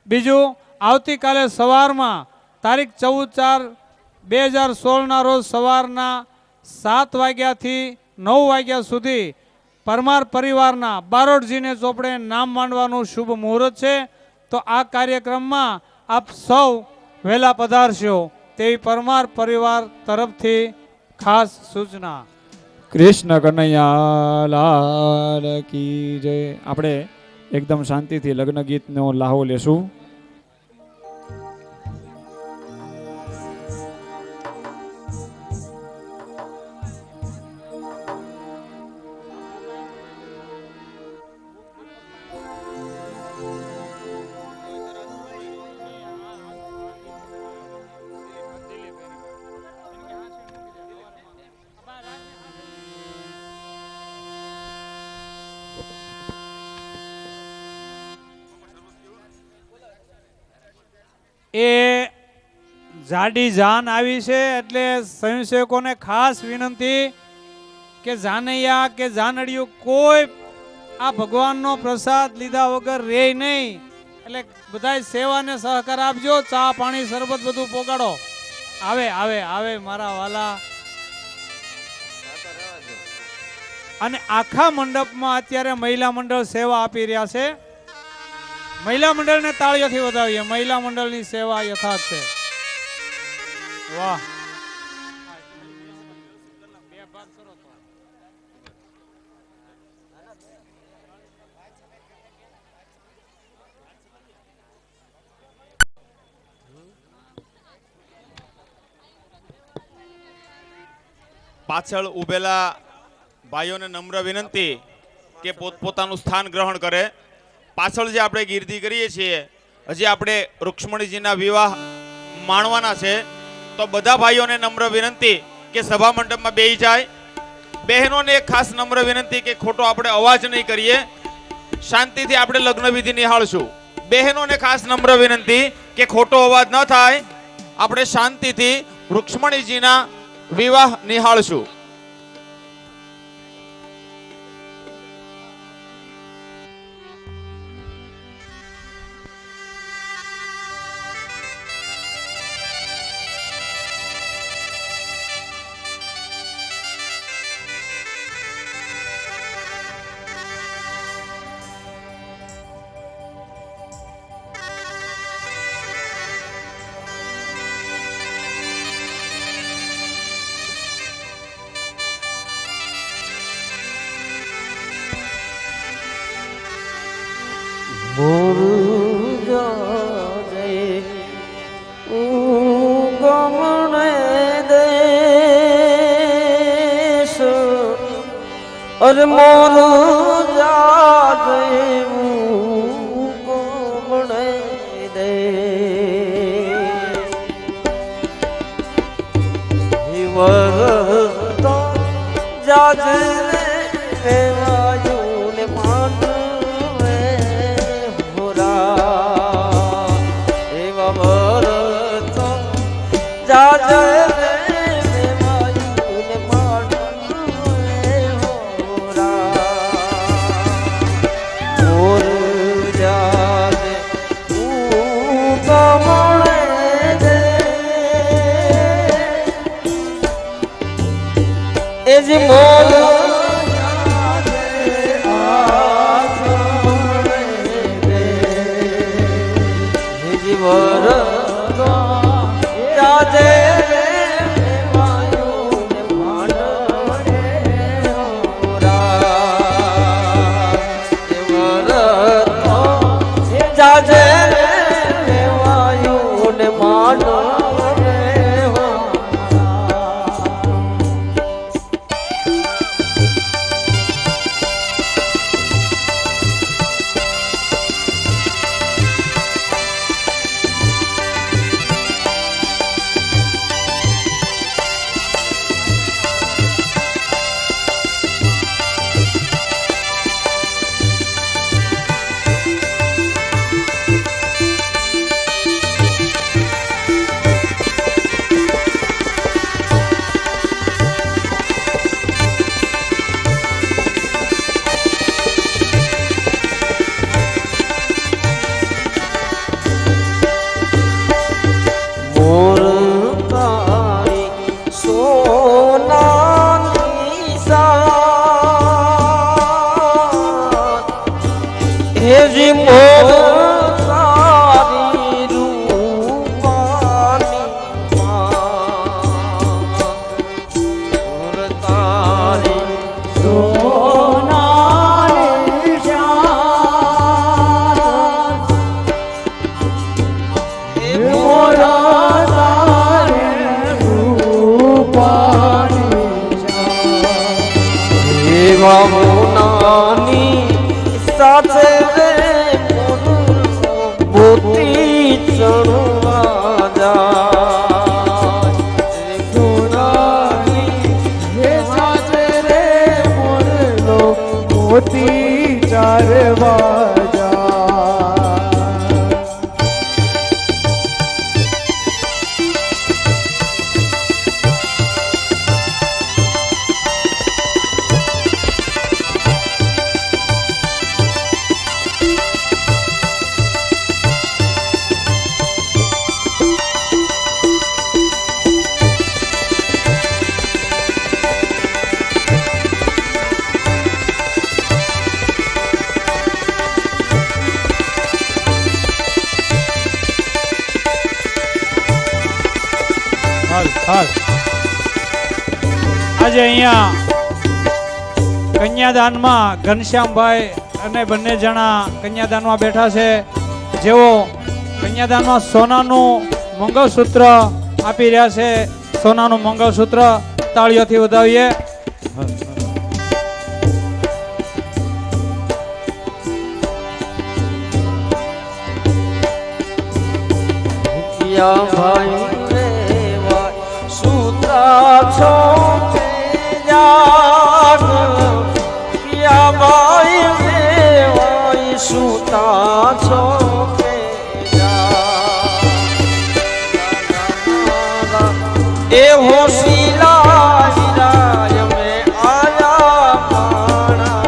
બીજું આવતીકાલે સવારમાં તારીખ 14/4/2016 રોજ સવારના 7 વાગ્યાથી 9 વાગ્યા સુધી પરમાર પરિવારના બારોટજીને ચોપડે નામ માંડવાનું શુભ મુહૂર્ત છે. તો આ કાર્યક્રમમાં આપ સૌ વહેલા પધારશો તેવી પરમાર પરિવાર તરફથી ખાસ સૂચના. કૃષ્ણ કનૈયા લાલ કી જય. આપણે એકદમ શાંતિથી લગ્ન ગીતનો લાહો લેશું. એ જાડી જાન આવી છે એટલે સ્વયંસેવકોને ખાસ વિનંતી કે જાનૈયા કે જાનડિયું કોઈ આ ભગવાનનો પ્રસાદ લીધા વગર રહે નહીં. એટલે બધાય સેવાને સહકાર આપજો. ચા પાણી શરબત બધું પોગાડો. આવે આવે આવે મારા વાલા. અને આખા મંડપમાં અત્યારે મહિલા મંડળ સેવા આપી રહ્યા છે. મહિલા મંડળને તાળીઓથી વધાવીએ. મહિલા મંડળની સેવા યથાર્થ છે. વાહ. પાછળ ઉભેલા ભાઈઓને નમ્ર વિનંતી કે પોતપોતાનું સ્થાન ગ્રહણ કરે. પાછળ જે આપણે ગીર્દી કરીએ છીએ હજી આપણે રૂક્ષ્મણીજીના વિવાહ માણવાના છે. તો બધા ભાઈઓને નમ્ર વિનંતી કે સભા મંડપમાં બેસી જાય. બહેનોને એક ખાસ નમ્ર વિનંતી કે ખોટો આપણે અવાજ નહીં કરીએ. શાંતિથી આપણે લગ્ન વિધિ નિહાળશું. બહેનોને ખાસ નમ્ર વિનંતી કે ખોટો અવાજ ન થાય. આપણે શાંતિથી રૂક્ષ્મણીજીના વિવાહ નિહાળશું. અરે મોર જાગે કોમણે દે હિવર તો જાગે રે વાયુ ને માંડવે હોરા એવા વર તો જાગે મોલ જીવર જાજે વાયુ ને એવા મોનાની સાથે રે મોતી ચણવા જાય સોનાની હે સાચે રે મોરલો મોતી ચારવા જાય આજે અહીંયા કન્યાદાનમાં ઘનશ્યામભાઈ અને બંને જણા કન્યાદાનમાં બેઠા છે જેઓ કન્યાદાનમાં સોનાનું મંગળસૂત્ર આપી રહ્યા છે સોનાનું મંગળસૂત્ર તાળીઓથી વધાવીએ યા ભાઈ રેવા સુતા છો જાગ યા ભાઈ રેવા સુતા છો એ હોશીલા હિરાય મે આયા પાણા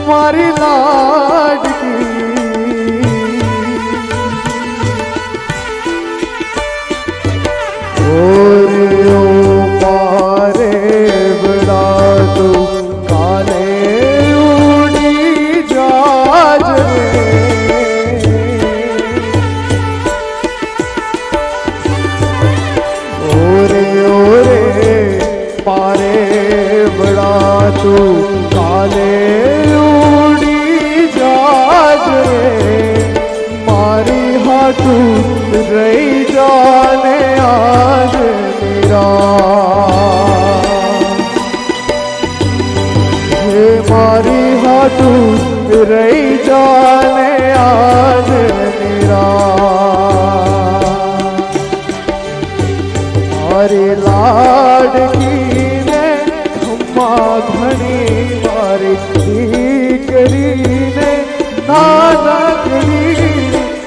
મારી લાડકી ઓરિયો મારે બડા તું કાલે ઉડી જાજ રે ઓરે મારે બડા તું કાલે ઉડી જાજ મારી હાટું રહી જાને આજ મેરા હે મારી હાટું રહી જાને આજ મેરા મારી લાડકી ને ખમ્મા ઘણી મારી દીકરીને નાનકડી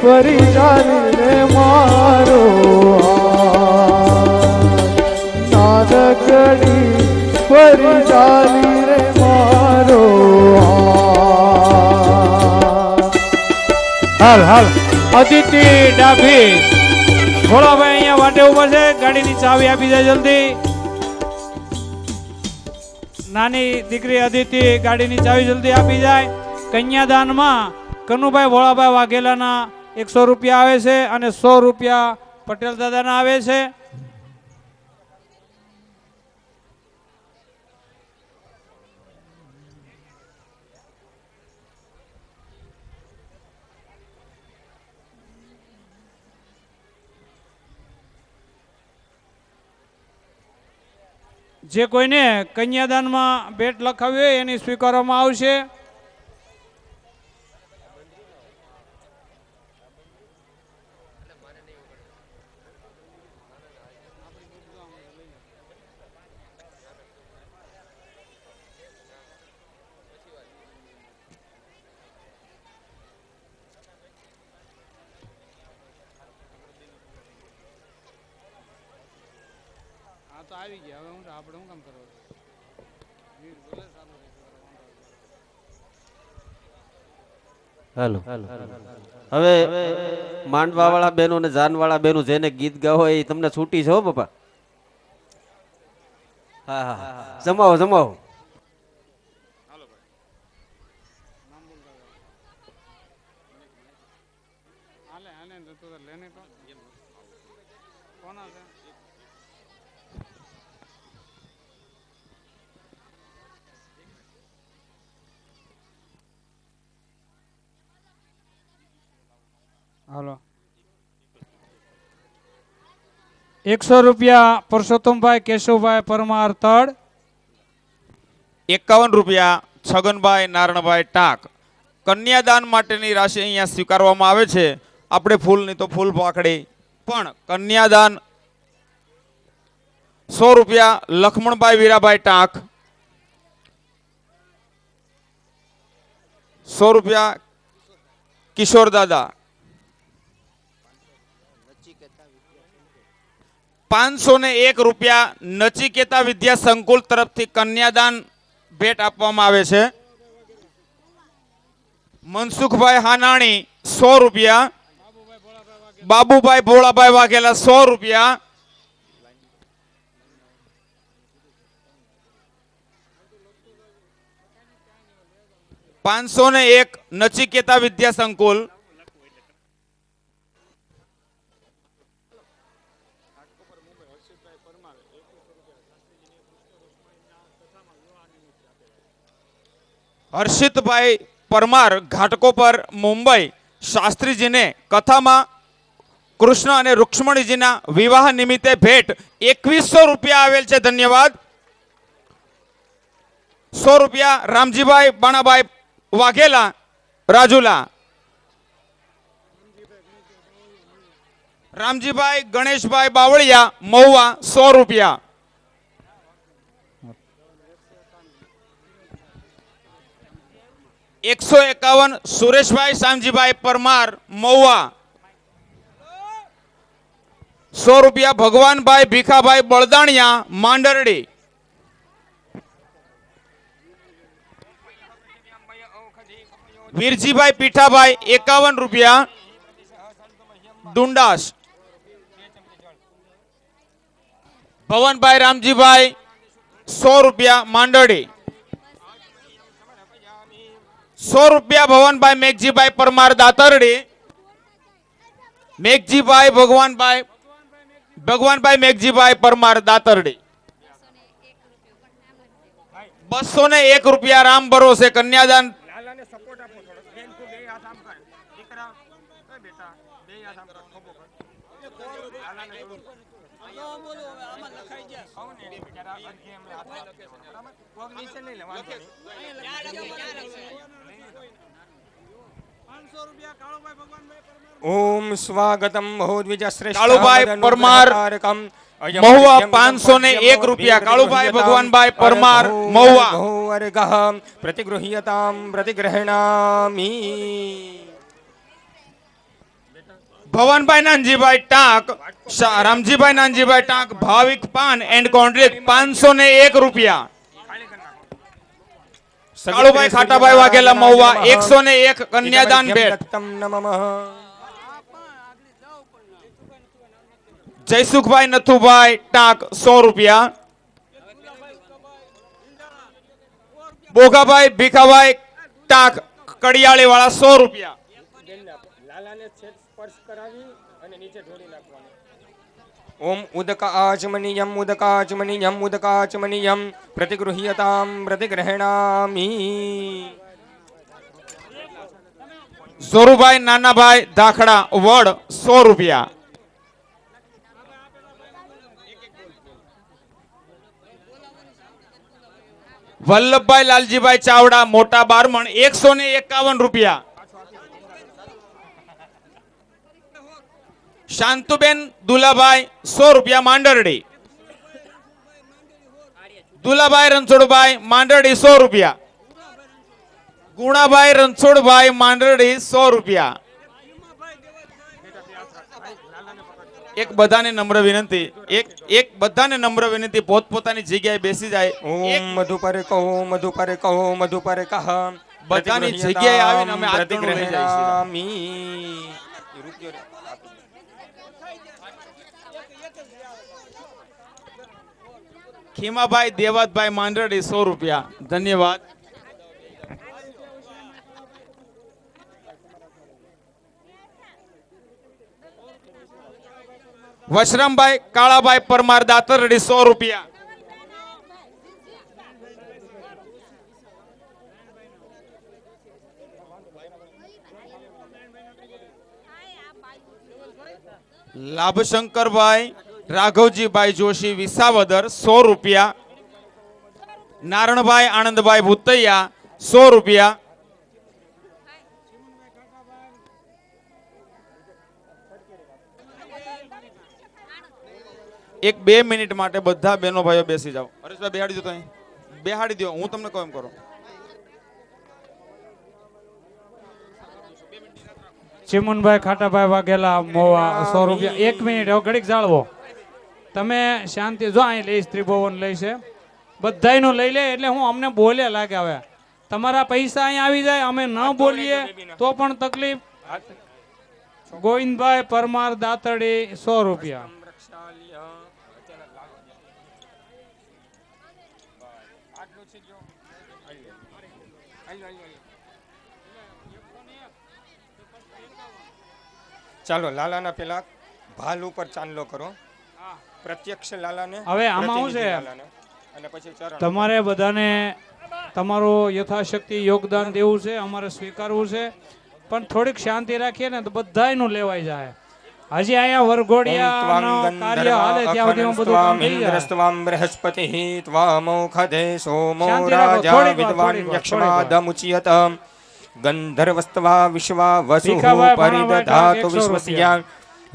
ફરી ચાલીને મારો નાનકડી ફરી ચાલીને મારો હાલ હાલ અદિતિ ડાભી ભોળાભાઈ અહીંયા વાટે ઉભા છે ગાડીની ચાવી આપી જાય જલ્દી નાની દીકરી અદિતિ ગાડીની ચાવી જલ્દી આપી જાય કન્યાદાનમાં કનુભાઈ ભોળાભાઈ વાઘેલાના 100 રૂપિયા આવે છે અને 100 રૂપિયા પટેલ દાદાના આવે છે જે કોઈને કન્યાદાનમાં ભેટ લખાવી હોય એની સ્વીકારવામાં આવશે તો આવી ગયા હવે હું આપણે શું કામ કરવા હાલો હવે માંડવા વાળા બેનો ને જાન વાળા બેનો જેને ગીત ગાવો એ તમને છૂટી છે હો બાપા. હા હા જમાવો જમાવો. હાલે હાલે ને તો લેને તો કોના છે હાલો 100 રૂપિયા પુરુષોત્તમભાઈ કેશવભાઈ પરમાર તળ. 51 રૂપિયા છગનભાઈ નારણભાઈ ટાંક. કન્યાદાન માટેની રાશિ અહીંયા સ્વીકારવામાં આવે છે. આપણે ફૂલની તો ફૂલ પાકડી પણ કન્યાદાન 100 રૂપિયા લખમણભાઈ વીરાભાઈ ટાંક. 100 રૂપિયા કિશોર દાદા. 501 રૂપિયા નચિકેતા વિદ્યા સંકુલ તરફથી કન્યાદાન ભેટ આપવામાં આવે છે. મનસુખભાઈ હાનાણી 100 રૂપિયા. બાબુભાઈ ભોળાભાઈ વાઘેલા 100 રૂપિયા. $501 નચિકેતા વિદ્યા સંકુલ. હર્ષિતભાઈ પરમાર ઘાટકોપર મુંબઈ શાસ્ત્રીજીને કથામાં કૃષ્ણ અને રૂક્ષ્મણીજીના વિવાહ નિમિત્તે ભેટ 2100 રૂપિયા આવેલ છે. ધન્યવાદ. 100 રૂપિયા રામજીભાઈ બાણાભાઈ વાઘેલા રાજુલા. રામજીભાઈ ગણેશભાઈ બાવળિયા મહુવા 100 રૂપિયા. 151 સુરેશભાઈ શામજીભાઈ પરમાર મહુવા. 100 રૂપિયા ભગવાનભાઈ ભીખાભાઈ બળદાણિયા માંડરડી. વીરજીભાઈ પીઠાભાઈ 51 રૂપિયા ડુંડાસ. ભવનભાઈ રામજીભાઈ 100 રૂપિયા માંડરડી. 100 રૂપિયા ભવનભાઈ મેઘજીભાઈ પરમાર દાતરડી. મેઘજીભાઈ ભગવાનભાઈ મેઘજીભાઈ પરમાર દાતરડી. 201 રૂપિયા રામ ભરોસે કન્યાદાન. ઓમ સ્વાગતમ બહુદ્વિજ શ્રેષ્ઠ કાળુભાઈ પરમાર મહુવા 501 રૂપિયા. કાળુભાઈ ભગવાનભાઈ પરમાર મહુવા. પ્રતિગૃહ્યતામ પ્રતિગ્રહણામિ. ભવનભાઈ નાનજીભાઈ ટાંક રામજીભાઈ નાનજીભાઈ ટાંક ભાવિક પાન એન્ડ કોન્ટ્રાક્ટ 501 રૂપિયા. કાળુભાઈ ખાટાભાઈ વાઘેલા મહુવા 101 કન્યાદાન ભેટ. જયસુખભાઈ નથુભાઈ ટાંક 100 રૂપિયા. બોગાભાઈ ભીખાભાઈ ટાંક કડિયાળી વાળા 100 રૂપિયા. ઓમ ઉદકાચમનીયમ ઉદકાચમનીયમ ઉદકાચમનીયમ પ્રતિગૃહ્યતામ પ્રતિગ્રહણામિ. ઝોરુભાઈ નાનાભાઈ દાખડા વડ 100 રૂપિયા. વલ્લભભાઈ લાલજીભાઈ ચાવડા મોટા બારમણ 151 રૂપિયા. શાંતુબેન દુલાભાઈ 100 રૂપિયા માંડરડી. દુલાભાઈ રણછોડભાઈ માંડરડી 100 રૂપિયા. ગુણાભાઈ રણછોડભાઈ માંડરડી 100 રૂપિયા. એક બધાને નમ્ર વિનંતી, એક બધાને નમ્ર વિનંતી, પોતપોતાની જગ્યાએ બેસી જાય. ઓમ મધુપરે કહો મધુપરે કહો મધુપરે કહ બધાની જગ્યાએ આવીને અમે આગળ લઈ જઈએ છીએ. ખીમાભાઈ દેવાતભાઈ માંડરડી 100 રૂપિયા. ધન્યવાદ. વશરામભાઈ કાળાભાઈ પરમાર દાતરડી 100 રૂપિયા. લાભશંકરભાઈ રાઘવજીભાઈ જોશી વિસાવદર 100 રૂપિયા. નારણભાઈ આનંદભાઈ ભૂતૈયા 100 રૂપિયા. એક 2 મિનિટ માટે બધા બહેનો ભાઈઓ બેસી જાઓ. હરેશભાઈ બેહાડી દો, તો અહીં બેહાડી દો. હું તમને કહું એમ કરો. ચીમનભાઈ ખાટાભાઈ વાઘેલા મોવા 100 રૂપિયા. 1 મિનિટ હવે ઘડીક જાળવો. તમે શાંતિ જો અહીં લઈશ, ત્રિભુવન લઈશે, બધાયનું લઈ લે એટલે હું અમને બોલે લાગે. હવે તમારા પૈસા અહીં આવી જાય, અમે ન બોલીએ તો પણ તકલીફ. ગોવિંદભાઈ પરમાર દાતરડી 100 રૂપિયા. ચાલો લાલાના પેલા ભાલ ઉપર ચાંદલો કરો. પ્રત્યક્ષ લાલાને હવે આમાં શું છે, અને પછી ચરણ. તમારે બધાને તમારું યથાશક્તિ યોગદાન દેવું છે, અમારે સ્વીકારવું છે, પણ થોડીક શાંતિ રાખીએ ને તો બધાયનું લેવાઈ જાય. હજી અહીંયા વરઘોડિયાનો કાર્ય હાલે ત્યાં સુધીમાં બધું કામ થઈ જાય. ઇન્દ્રસ્ત્વામ બૃહસ્પતિઃ ત્વામૌખધે સોમો શાંતિ રાખો, રાજા થોડીક વાર, વિદ્વાન થોડીક વાર, યક્ષ્માદમુચ્યત ગંધર્વસ્ત્વા વિશ્વા વસુઃ ભીખાભાઈ પરિદધાતુ 100 વિશ્વસ્યા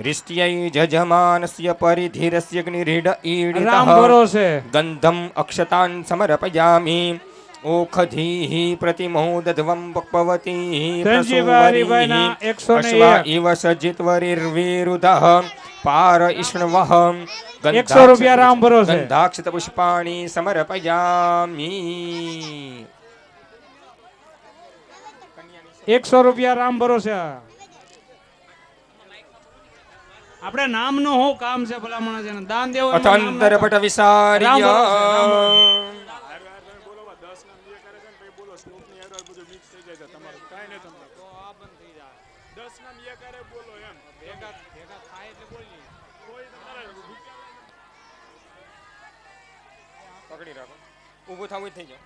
રિષ્ટ્यै જજમાનસ્ય પરિધિરસ્ય ગ્નિરીડ ઈડિતઃ રામ ભરોસે ગંધમ અક્ષતાન સમર્પયામિ ઓખધીઃ પ્રતિમોદધ્વં પક્વવતી ધનજીભાઈ હરિભાઈના 101. અશ્વા ઇવ સજિતવરિર્વિરુધઃ પાર ઇષ્ણવઃ 100 રૂપિયા રામ ભરોસે. ગંધાક્ષત પુષ્પાણિ સમર્પયામિ 100 રૂપિયા રામ ભરોસે. આપણે નામનું શું કામ છે ભલામણ છે ને દાન દેવું એમાં નામ અથંતર નાખો. પટ વિસાર્ય રામ ભરોસે, પકડી રાખો. ઊભું થવું જ થઈ જાવ.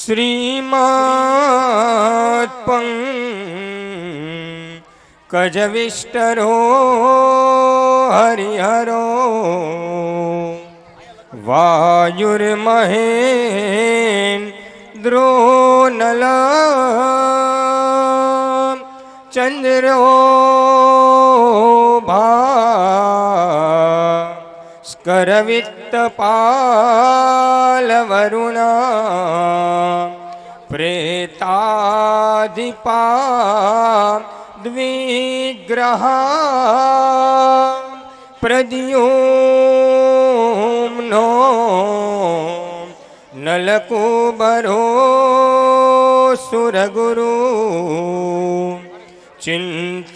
શ્રીમદ પંકજવિષ્ટરો હરિહરો વાયુર્મહેન્દ્રો નલ ચંદ્રો ભાસ્કરવિત્તપાલવરુણા પ્રેતાધિપા દ્વિગ્રહા પ્રદ્યુમ્નો નલકુબરો સુરગુરુ ચિંતામણી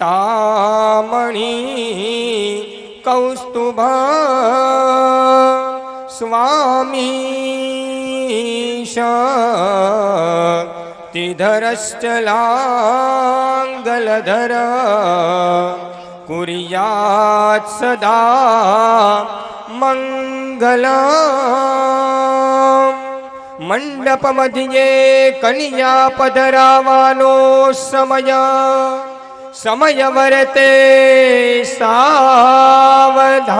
કૌસ્તુભા સ્વામી શક્તિધરશ્ચલાંગલધર કુર્યાત સદા મંગલમ. મંડપ મધ્યે કન્યા પધરાવાનો સમય વર્તે સાવધાન.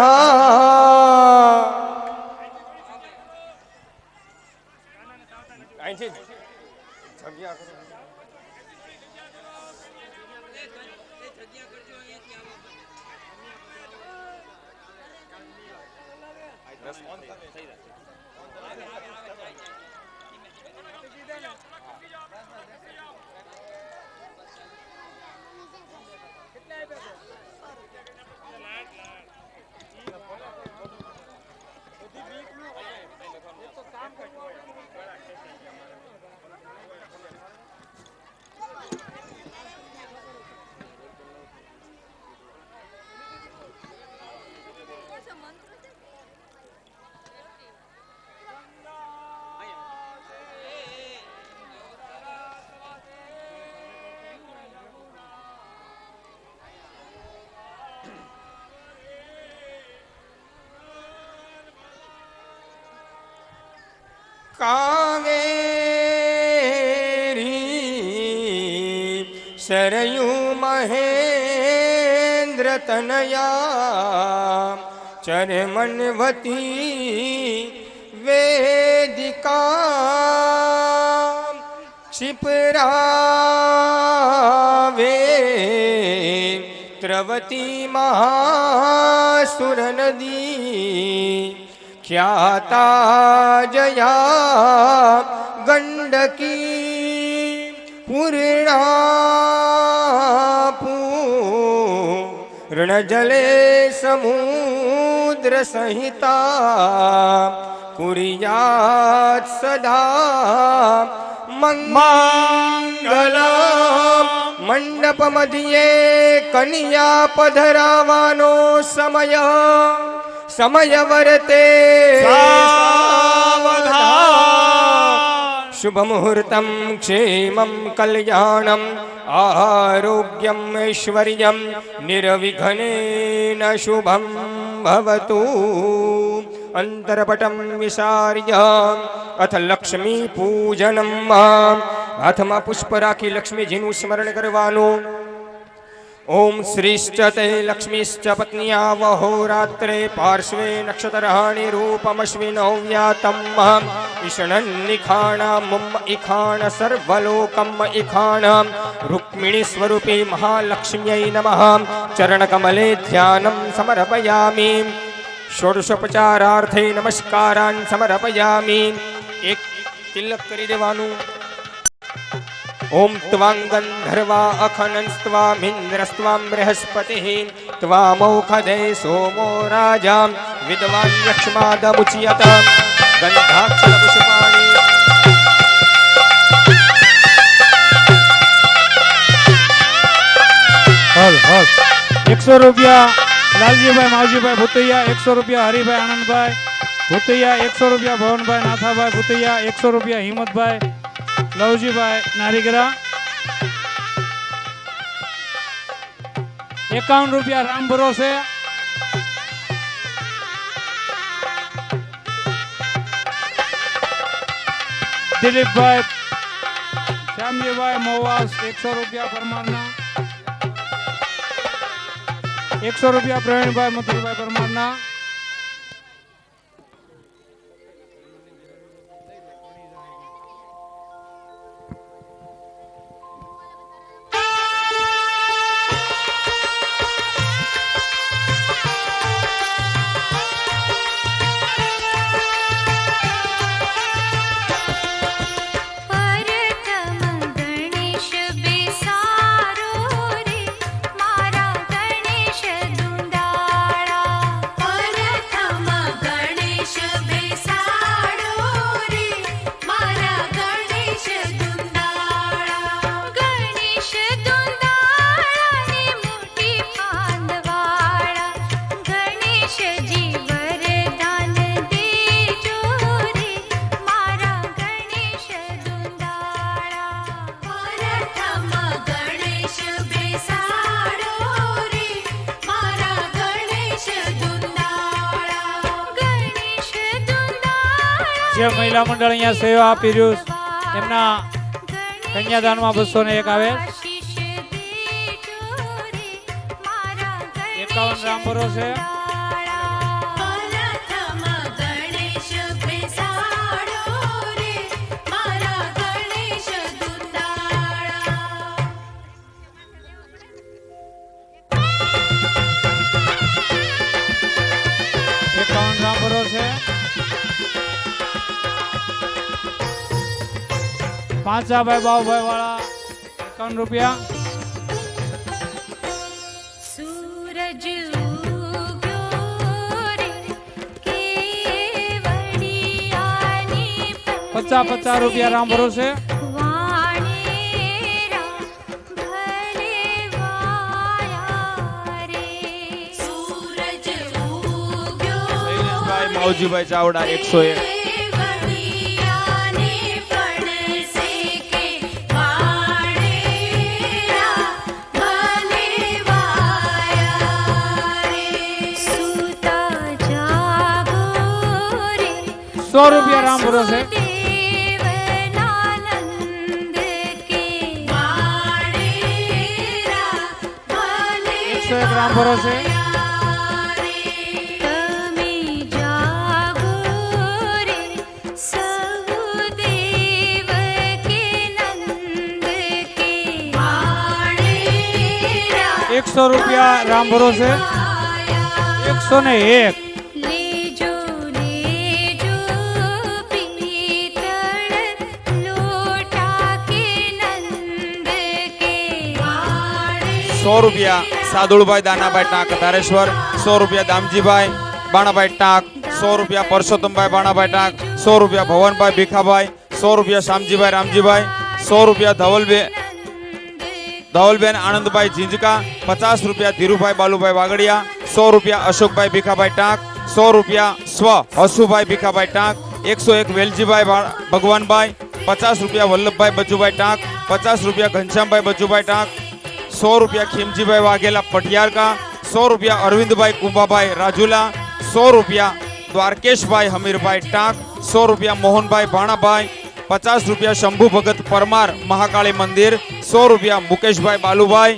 કાવેરી સરયુ મહેન્દ્ર તનયા ચરમનવતી વેદિકા ક્ષિપરાવે ત્રવતી મહાસુર નદી ખ્યાતા જયા ગંડકી પૂર્ણા પૂર્ણજલે સમુદ્ર સહિતા કુર્યાત સદા મંગલ મંડપ મધ્યે કન્યા પધરાવાનો સમય સમય વર્તે શુભ મુહૂર્તમ ક્ષેમં કલ્યાણમ આરોગ્યમ ઐશ્વર્યમ નિર્વિઘ્નેન શુભમ ભવતુ અંતરપટમ વિસાર્ય અથ લક્ષ્મી પૂજનમ હાથમાં પુષ્પ રાખી લક્ષ્મીજીનું સ્મરણ કરવાનું. ઓમ શ્રીશ્ચતે લક્ષ્મીશ્ચ પત્ન્યા વહોરાત્રે પાર્શ્વે નક્ષત્રહાણિ રૂપમશ્વિનૌ વ્યાતમ ઈષણં નિખાણા મુમ ઇખાણ સર્વલોકમ ઇખાણ રૂક્મિણી સ્વરૂપી મહાલક્ષ્મ્યૈ નમઃ. ચરણકમલે ધ્યાનમ સમર્પયામિ. ષોડશોપચારાર્થે નમસ્કારાન સમર્પયામિ. એક તિલક કરી દેવાનું. ઓમ ત્વાં ગંધર્વા અખનસ્ત્વામિન્દ્રસ્ત્વાં બૃહસ્પતિઃ ત્વામૌખધે સોમો રાજા વિદ્વાન યક્ષ્માદમુચ્યત ગંધાક્ષર પુષ્પાણિ. હલ હલ 100 રૂપિયા લાલજીભાઈ માવજીભાઈ ભૂતૈયા, 100 રૂપિયા હરિભાઈ આનંદભાઈ ભૂતૈયા, 100 રૂપિયા ભવનભાઈ નાથાભાઈ ભૂતૈયા, 100 રૂપિયા હિંમતભાઈ લવજીભાઈ નારીગરા, 51 રૂપિયા રામ ભરોસે, દિલીપભાઈ શ્યામજીભાઈ મોવાસ 100 રૂપિયા પરમારના, 100 રૂપિયા પ્રવીણભાઈ મથુરભાઈ પરમારના, જે મહિલા મંડળ અહીંયા સેવા આપી રહ્યું એમના કન્યાદાનમાં 201 આવે, 51 રામ ભરોસે, પાંચાભાઈ બાવુભાઈ વાળા 51 રૂપિયા. सूरज उग्यो रे केवड़ियानी 50 રૂપિયા રામ ભરોસે. वाणेरा भले वाया रे सूरज उग्यो શૈલેષભાઈ માવજીભાઈ ચાવડા 101. केवड़ियानी पड़से के वाणेरा भले वाया रे सूता जागो रे 100 રૂપિયા રામ ભરોસે. देवनानंद के वाणेरा भले 101 રામ ભરોસે. તમે જાગો રે સહુ દેવ કે નંદ કે વાણેરા 100 રૂપિયા રામ ભરોસે. 101. લેજો લેજો પીતળ લોટા કે નંદ કે વાણેરા 100 રૂપિયા સાદુળભાઈ દાનાભાઈ ટાંક ધારેશ્વર. 100 રૂપિયા દામજીભાઈ બાણાભાઈ ટાંક. 100 રૂપિયા પરસોત્તમભાઈ બાણાભાઈ ટાંક. 100 રૂપિયા ભવનભાઈ ભીખાભાઈ. 100 રૂપિયા શામજીભાઈ રામજીભાઈ. 100 રૂપિયા ધવલબેન આનંદભાઈ ઝીંઝકા. 50 રૂપિયા ધીરુભાઈ બાલુભાઈ વાગડિયા. 100 રૂપિયા અશોકભાઈ ભીખાભાઈ ટાંક. 100 રૂપિયા સ્વ હસુભાઈ ભીખાભાઈ ટાંક. 101 વેલજીભાઈ ભગવાનભાઈ. 50 રૂપિયા વલ્લભભાઈ બચુભાઈ ટાંક. 50 રૂપિયા ઘનશ્યામભાઈ બચુભાઈ ટાંક. 100 રૂપિયા ખીમજીભાઈ વાઘેલા પટિયારકા. 100 રૂપિયા અરવિંદભાઈ કુંભાભાઈ રાજુલા. 100 રૂપિયા દ્વારકેશભાઈ હમીરભાઈ ટાંક. 100 રૂપિયા મોહનભાઈ ભાણાભાઈ. 50 રૂપિયા શંભુ ભગત પરમાર મહાકાળી મંદિર. 100 રૂપિયા મુકેશભાઈ બાલુભાઈ.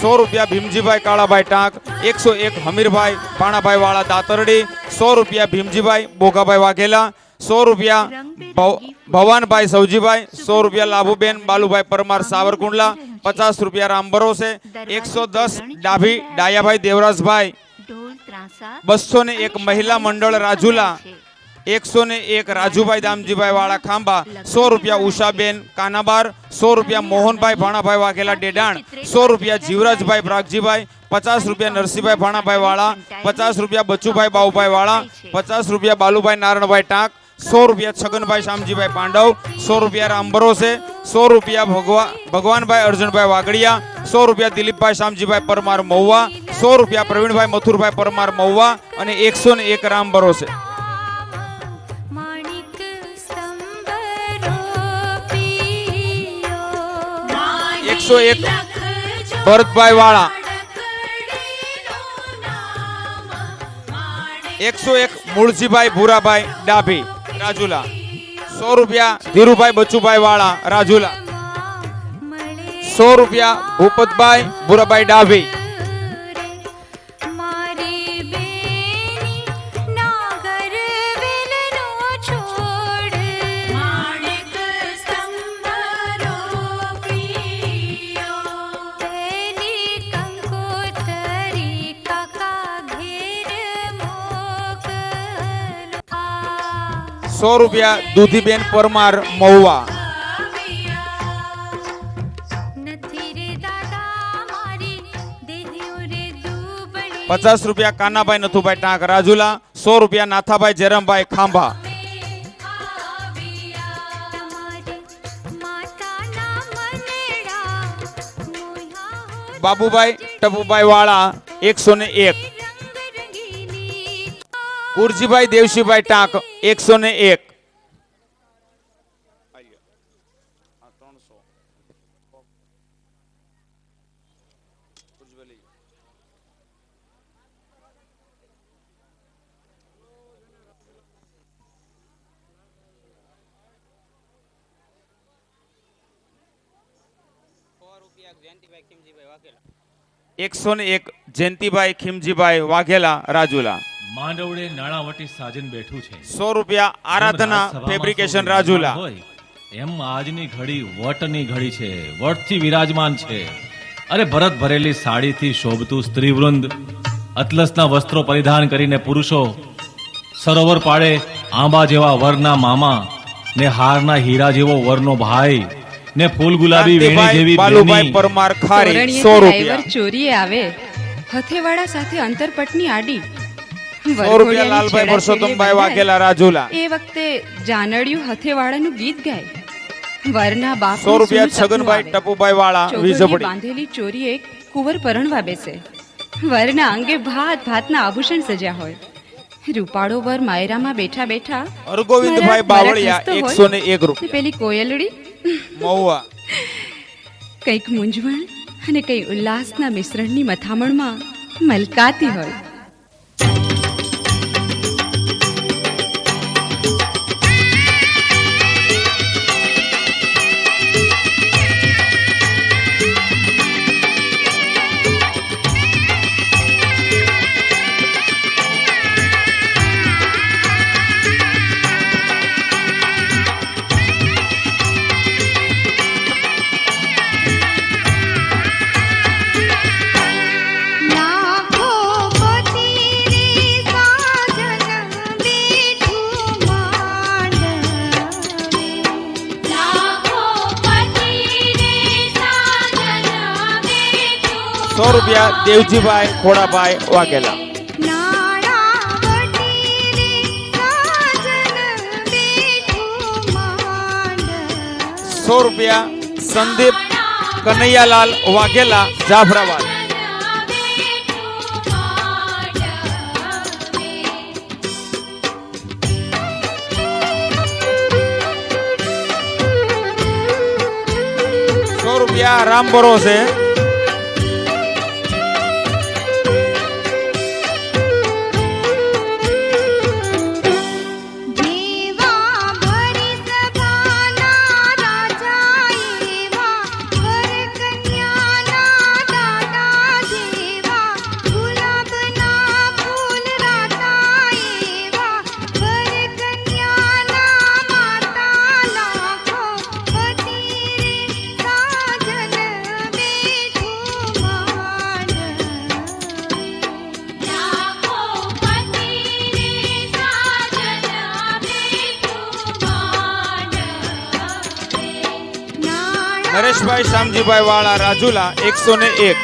100 રૂપિયા ભીમજીભાઈ કાળાભાઈ ટાંક. 101 હમીરભાઈ ભાણાભાઈ વાળા દાતરડી. 100 રૂપિયા ભીમજીભાઈ બોગાભાઈ વાઘેલા. 100 રૂપિયા ભવાનભાઈ સૌજીભાઈ. 100 રૂપિયા લાભુબેન બાલુભાઈ પરમાર સાવરકુંડલા. 50 રૂપિયા રામ ભરોસે. 110 ડાભી ડાયાભાઈ દેવરાજભાઈ. ઢોલ ત્રાસા 201 મહિલા મંડળ રાજુલા. 101 રાજુભાઈ દામજીભાઈ વાળા ખાંભા. 100 રૂપિયા ઉષાબેન કાનાબાર. 100 રૂપિયા મોહનભાઈ ભાણાભાઈ વાઘેલા ડેડાણ. 100 રૂપિયા જીવરાજભાઈ પ્રાગજીભાઈ. 50 રૂપિયા નરસિંહભાઈ ભાણાભાઈ વાળા. 50 રૂપિયા બચુભાઈ બાઉભાઈ વાળા. 50 રૂપિયા બાલુભાઈ નારણભાઈ ટાંક. 100 રૂપિયા છગનભાઈ શામજીભાઈ પાંડવ. 100 રૂપિયા રામ ભરોસે. 100 રૂપિયા ભગવાનભાઈ અર્જુનભાઈ વાગડિયા. 100 રૂપિયા દિલીપભાઈ શામજીભાઈ પરમાર મહુવા. 100 રૂપિયા પ્રવીણભાઈ મથુરભાઈ પરમાર મહુવા. અને 101 રામ ભરોસે. માણિક સ્તંભરો પિયો 101 ભરતભાઈ વાળા. 101 મૂળજીભાઈ ભૂરાભાઈ ડાભી રાજુલા. 100 રૂપિયા ધીરુભાઈ બચુભાઈ વાળા રાજુલા. 100 રૂપિયા ભૂપતભાઈ ભૂરાભાઈ ડાભી. મારી બેની નાગર વેલનો છોડ માણિક સ્તંભરો પિયો પહેલી કંકોતરી કાકા ઘેર મોકલો 100 રૂપિયા દૂધીબેન પરમાર મહુવા. નથી રે દાદા મારી દેહ્યો રે દુબળી 50 રૂપિયા કાનાભાઈ નથુભાઈ ટાંક રાજુલા. 100 રૂપિયા નાથાભાઈ જયરામભાઈ ખાંભા. બાબુભાઈ ટપુભાઈ વાળા 101. કુરજીભાઈ દેવશીભાઈ ટાંક 101. એકસો ને એક જયંતિભાઈ ખીમજીભાઈ વાઘેલા રાજુલા. માંડવડે નાણાવટી સાજન બેઠું છે. 100 રૂપિયા આરાધના ફેબ્રિકેશન રાજુલા. એમ આજની ઘડી વટની ઘડી છે, વટથી વિરાજમાન છે. અરે ભરત ભરેલી સાડીથી શોભતું સ્ત્રીવૃંદ, અતલસના વસ્ત્રો પરિધાન કરીને પુરુષો, સરોવર પાડે આંબા જેવા વરના મામા, ને હારના હીરા જેવો વરનો ભાઈ ને ફૂલ ગુલાબી વેણી શાંતિભાઈ જેવી બાલુભાઈ બેની. પરમાર ખારી તોરણીએ 100 ડ્રાઈવર રૂપિયા ચોરીએ આવે હથેવાડા સાથે અંતરપટની આડી 100 રૂપિયા લાલભાઈ પરસોત્તમભાઈ વાઘેલા રાજુલા એ વખતે જાનડિયું હથેવાડાનું ગીત ગાય વરના બાપ 100 રૂપિયા છગનભાઈ ટપુભાઈ વાળા વીજપડી બાંધેલી ચોરીએ કુંવર પરણવા બેસે વરના અંગે ભાત ભાતના આભૂષણ સજ્યા હોય રૂપાળો વર માયરામાં બેઠા બેઠા અરગોવિંદભાઈ બાવળિયા 101 રૂપિયા પેલી કોયલડી મહુવા કંઈક મૂંઝવણ અને કઈ ઉલ્લાસના મિશ્રણની મથામણમાં મલકાતી હોય. રૂપિયા દેવજીભાઈ ખોડાભાઈ વાઘેલા 100 રૂપિયા સંદીપ કનૈયાલાલ વાઘેલા જાફરાબાદ 100 રૂપિયા રામ ભરોસે નરેશભાઈ શામજીભાઈ વાળા રાજુલા 101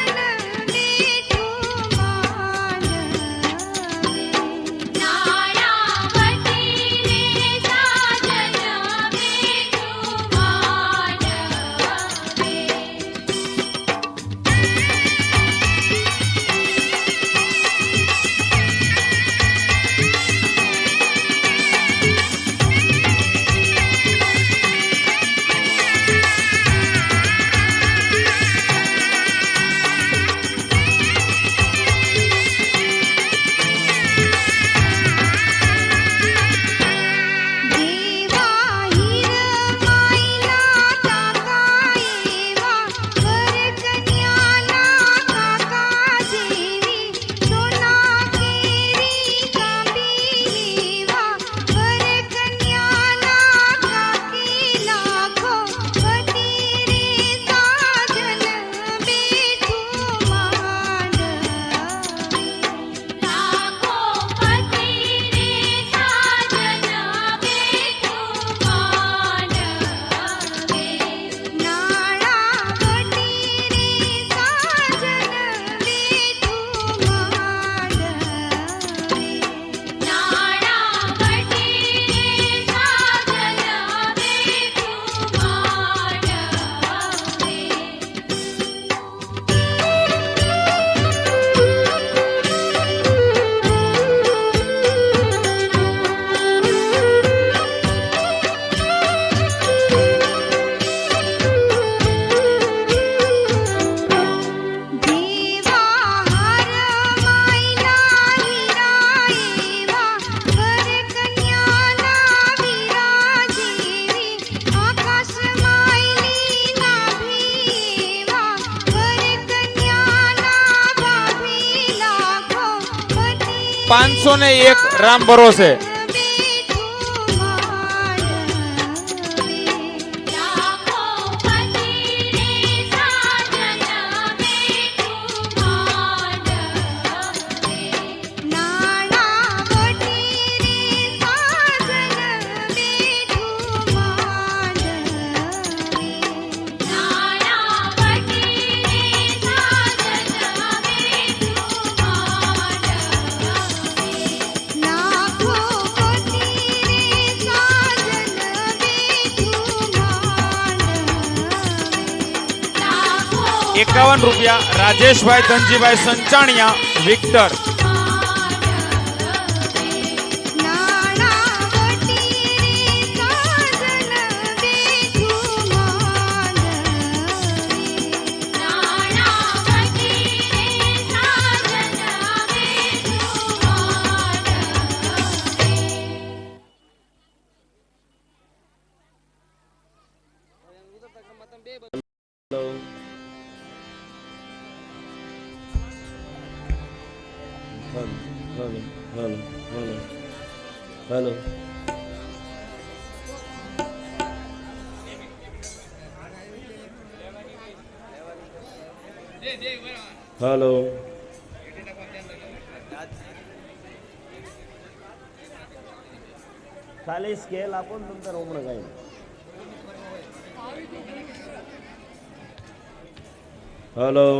501 રામ ભરોસે ₹51 રાજેશભાઈ ધનજીભાઈ સંચાણિયા વિક્ટર. હેલો. હેલો. ખાલી સ્કેલ આપો ને તમને હમણાં કઈ. હેલો.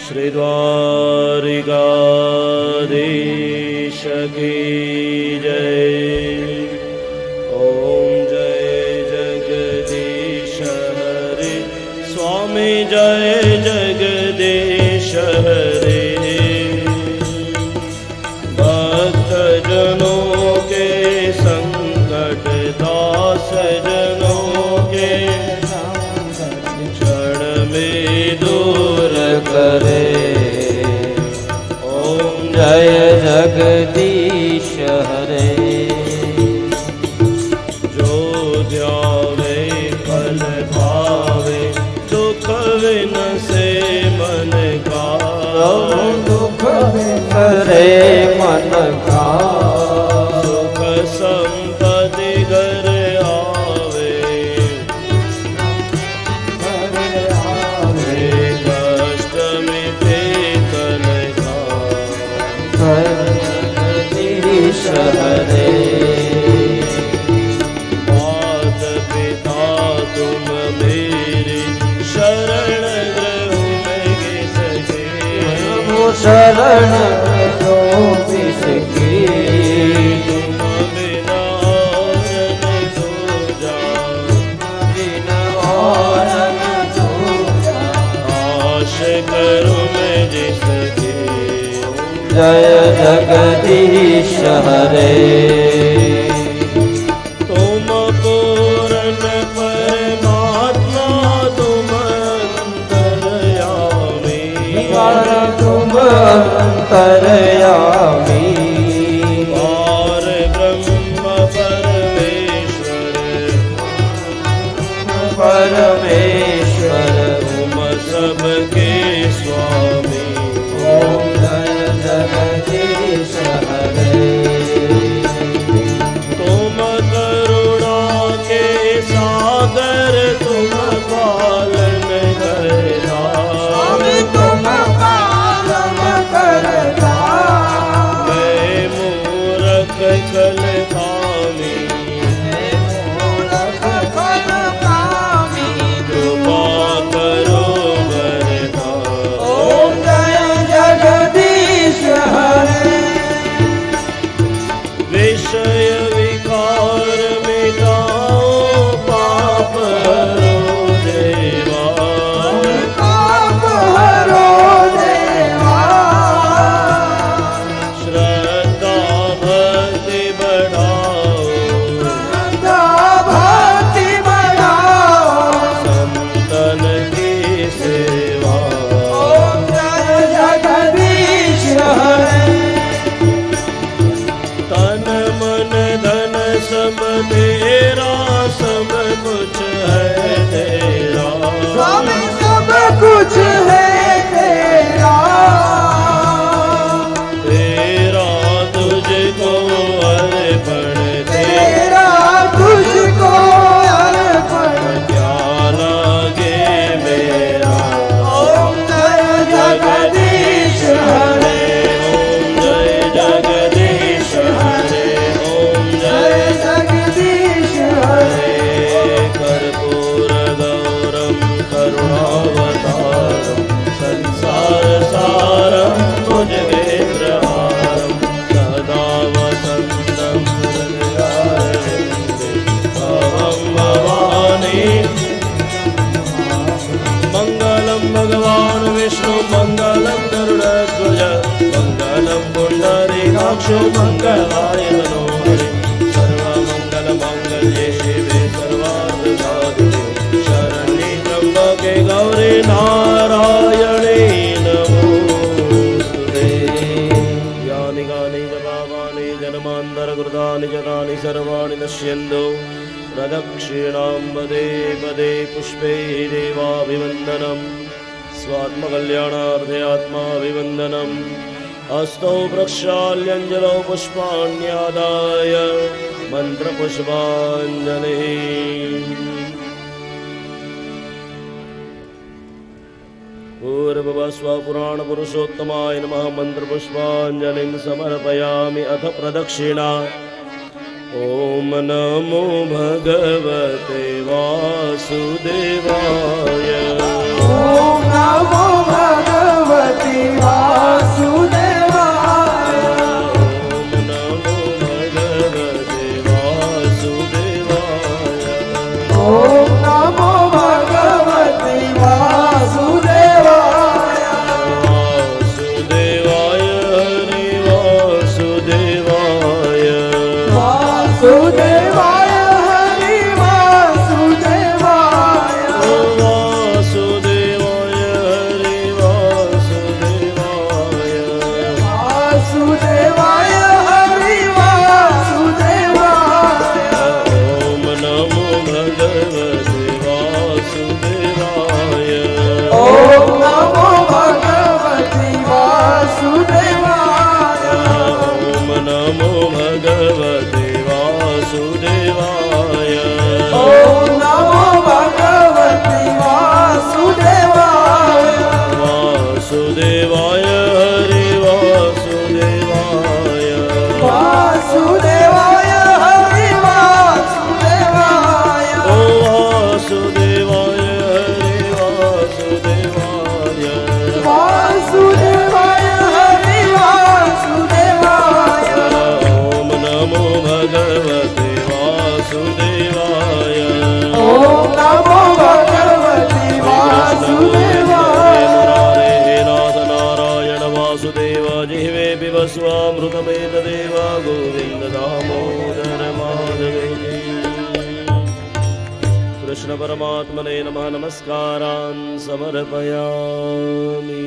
श्री द्वारिकाधीश की जय. ओम जय जगदीश हरे स्वामी जय जगदीश हरे. भक्तजनों के संकट दास जनों के क्षण में दूर करे. ओम जय जगदीश हरे. जो ध्यावे फल पावे दुख विनसे मन का. दुख करे मन का. सुख संपत्ति घर आवे. कष्ट मिटे तन का. जगदीश हरे. मात पिता तुम मेरी शरण ग्रह में सके. शरण जो किसकी. तुम बिना और न दूजा. बिन और न दूजा. आश करूं मैं जिसकी. जय जगदीश हरे. तुम पूर्ण परमात्मा तुम अंतर्यामी. तुम अंतर्यामी. और ब्रह्म परमेश्वर परमेश्वर. तुम सबके स्वामी. ओम जय जगदीश हरे. तुम करुणा के सागर तुम पालन करता. तुम पालन करता. કટાક્ષો મંગલાય મનોહરે સર્વમંગલ મંગલ્યે શિવે સર્વાર્થ સાધિકે શરણ્યે ત્રંબકે ગૌરી નારાયણે નમોસ્તુતે યાનિ ગાની ચ પાપાની જન્માંતરકૃતાનિ ચ તાનિ સર્વાણિ નશ્યન્તો પ્રદક્ષિણાં પદે પદે પુષ્પે દેવાભિવંદનમ સ્વાત્મકલ્યાણાર્થે આત્માભિવંદનમ હસ્તૌ પ્રક્ષાલ્યંજલौ પુષ્પાણ્યાદાય મંત્રપુષ્પાંજલિ પૂર્વસ્વ પુરાણ પુરુષોત્તમાય નમઃ મંત્રપુષ્પાંજલિં સમર્પયામિ અથ પ્રદક્ષિણા ઓમ નમો ભગવતે વાસુદેવાય ઓમ નમો ભગવતી વાસુદેવાય ઓમ નમો ભગવતે વાસુદેવાય ઓમ નમો ભગવતી વાસુદેવાય વાસુદેવાય હરિ વાસુદેવાય વાસુદેવાય હરિ વાસુદેવાય વાસુદેવાય હરિ વાસુદેવાય વાસુદેવાય હરિ વાસુદેવાય ઓમ નમો ભગવતે વાસુદેવાય ઓમ નમો ભગવતી વાસુદેવાય ઓમ નમો ભગવતે વાસુદેવાય ઓમ નમો ભગવતી વાસુદેવાય વાસુદેવાય હરિ વાસુદેવાય વાસુદેવાય હરિ વાસુદેવાય ઓ વાસુદેવાય હરિ વાસુદેવાય વાસુદેવાય હરિ વાસુદેવાય ઓમ નમો ભગવતે વાસુદેવાય ઓમ નમો ભગવતી વાસુદેવાય મુરારે હે નાથ નારાયણ વાસુદેવ જીવે પીબસ્વામૃતમેતદેવ ગોવિંદ દામોદર માધવે કૃષ્ણ પરમાત્મને નમઃ નમસ્કારાન સમર્પયામિ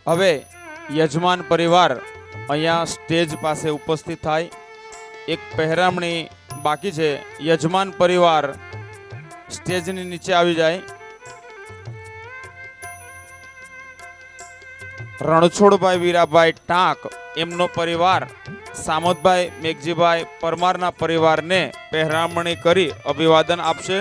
હવે યજમાન પરિવાર અહીંયા સ્ટેજ પાસે ઉપસ્થિત થાય. એક પહેરામણી બાકી છે. યજમાન પરિવાર સ્ટેજની નીચે આવી જાય. રણછોડભાઈ વીરાભાઈ ટાંક એમનો પરિવાર સામતભાઈ મેઘજીભાઈ પરમારના પરિવારને પહેરામણી કરી અભિવાદન આપશે.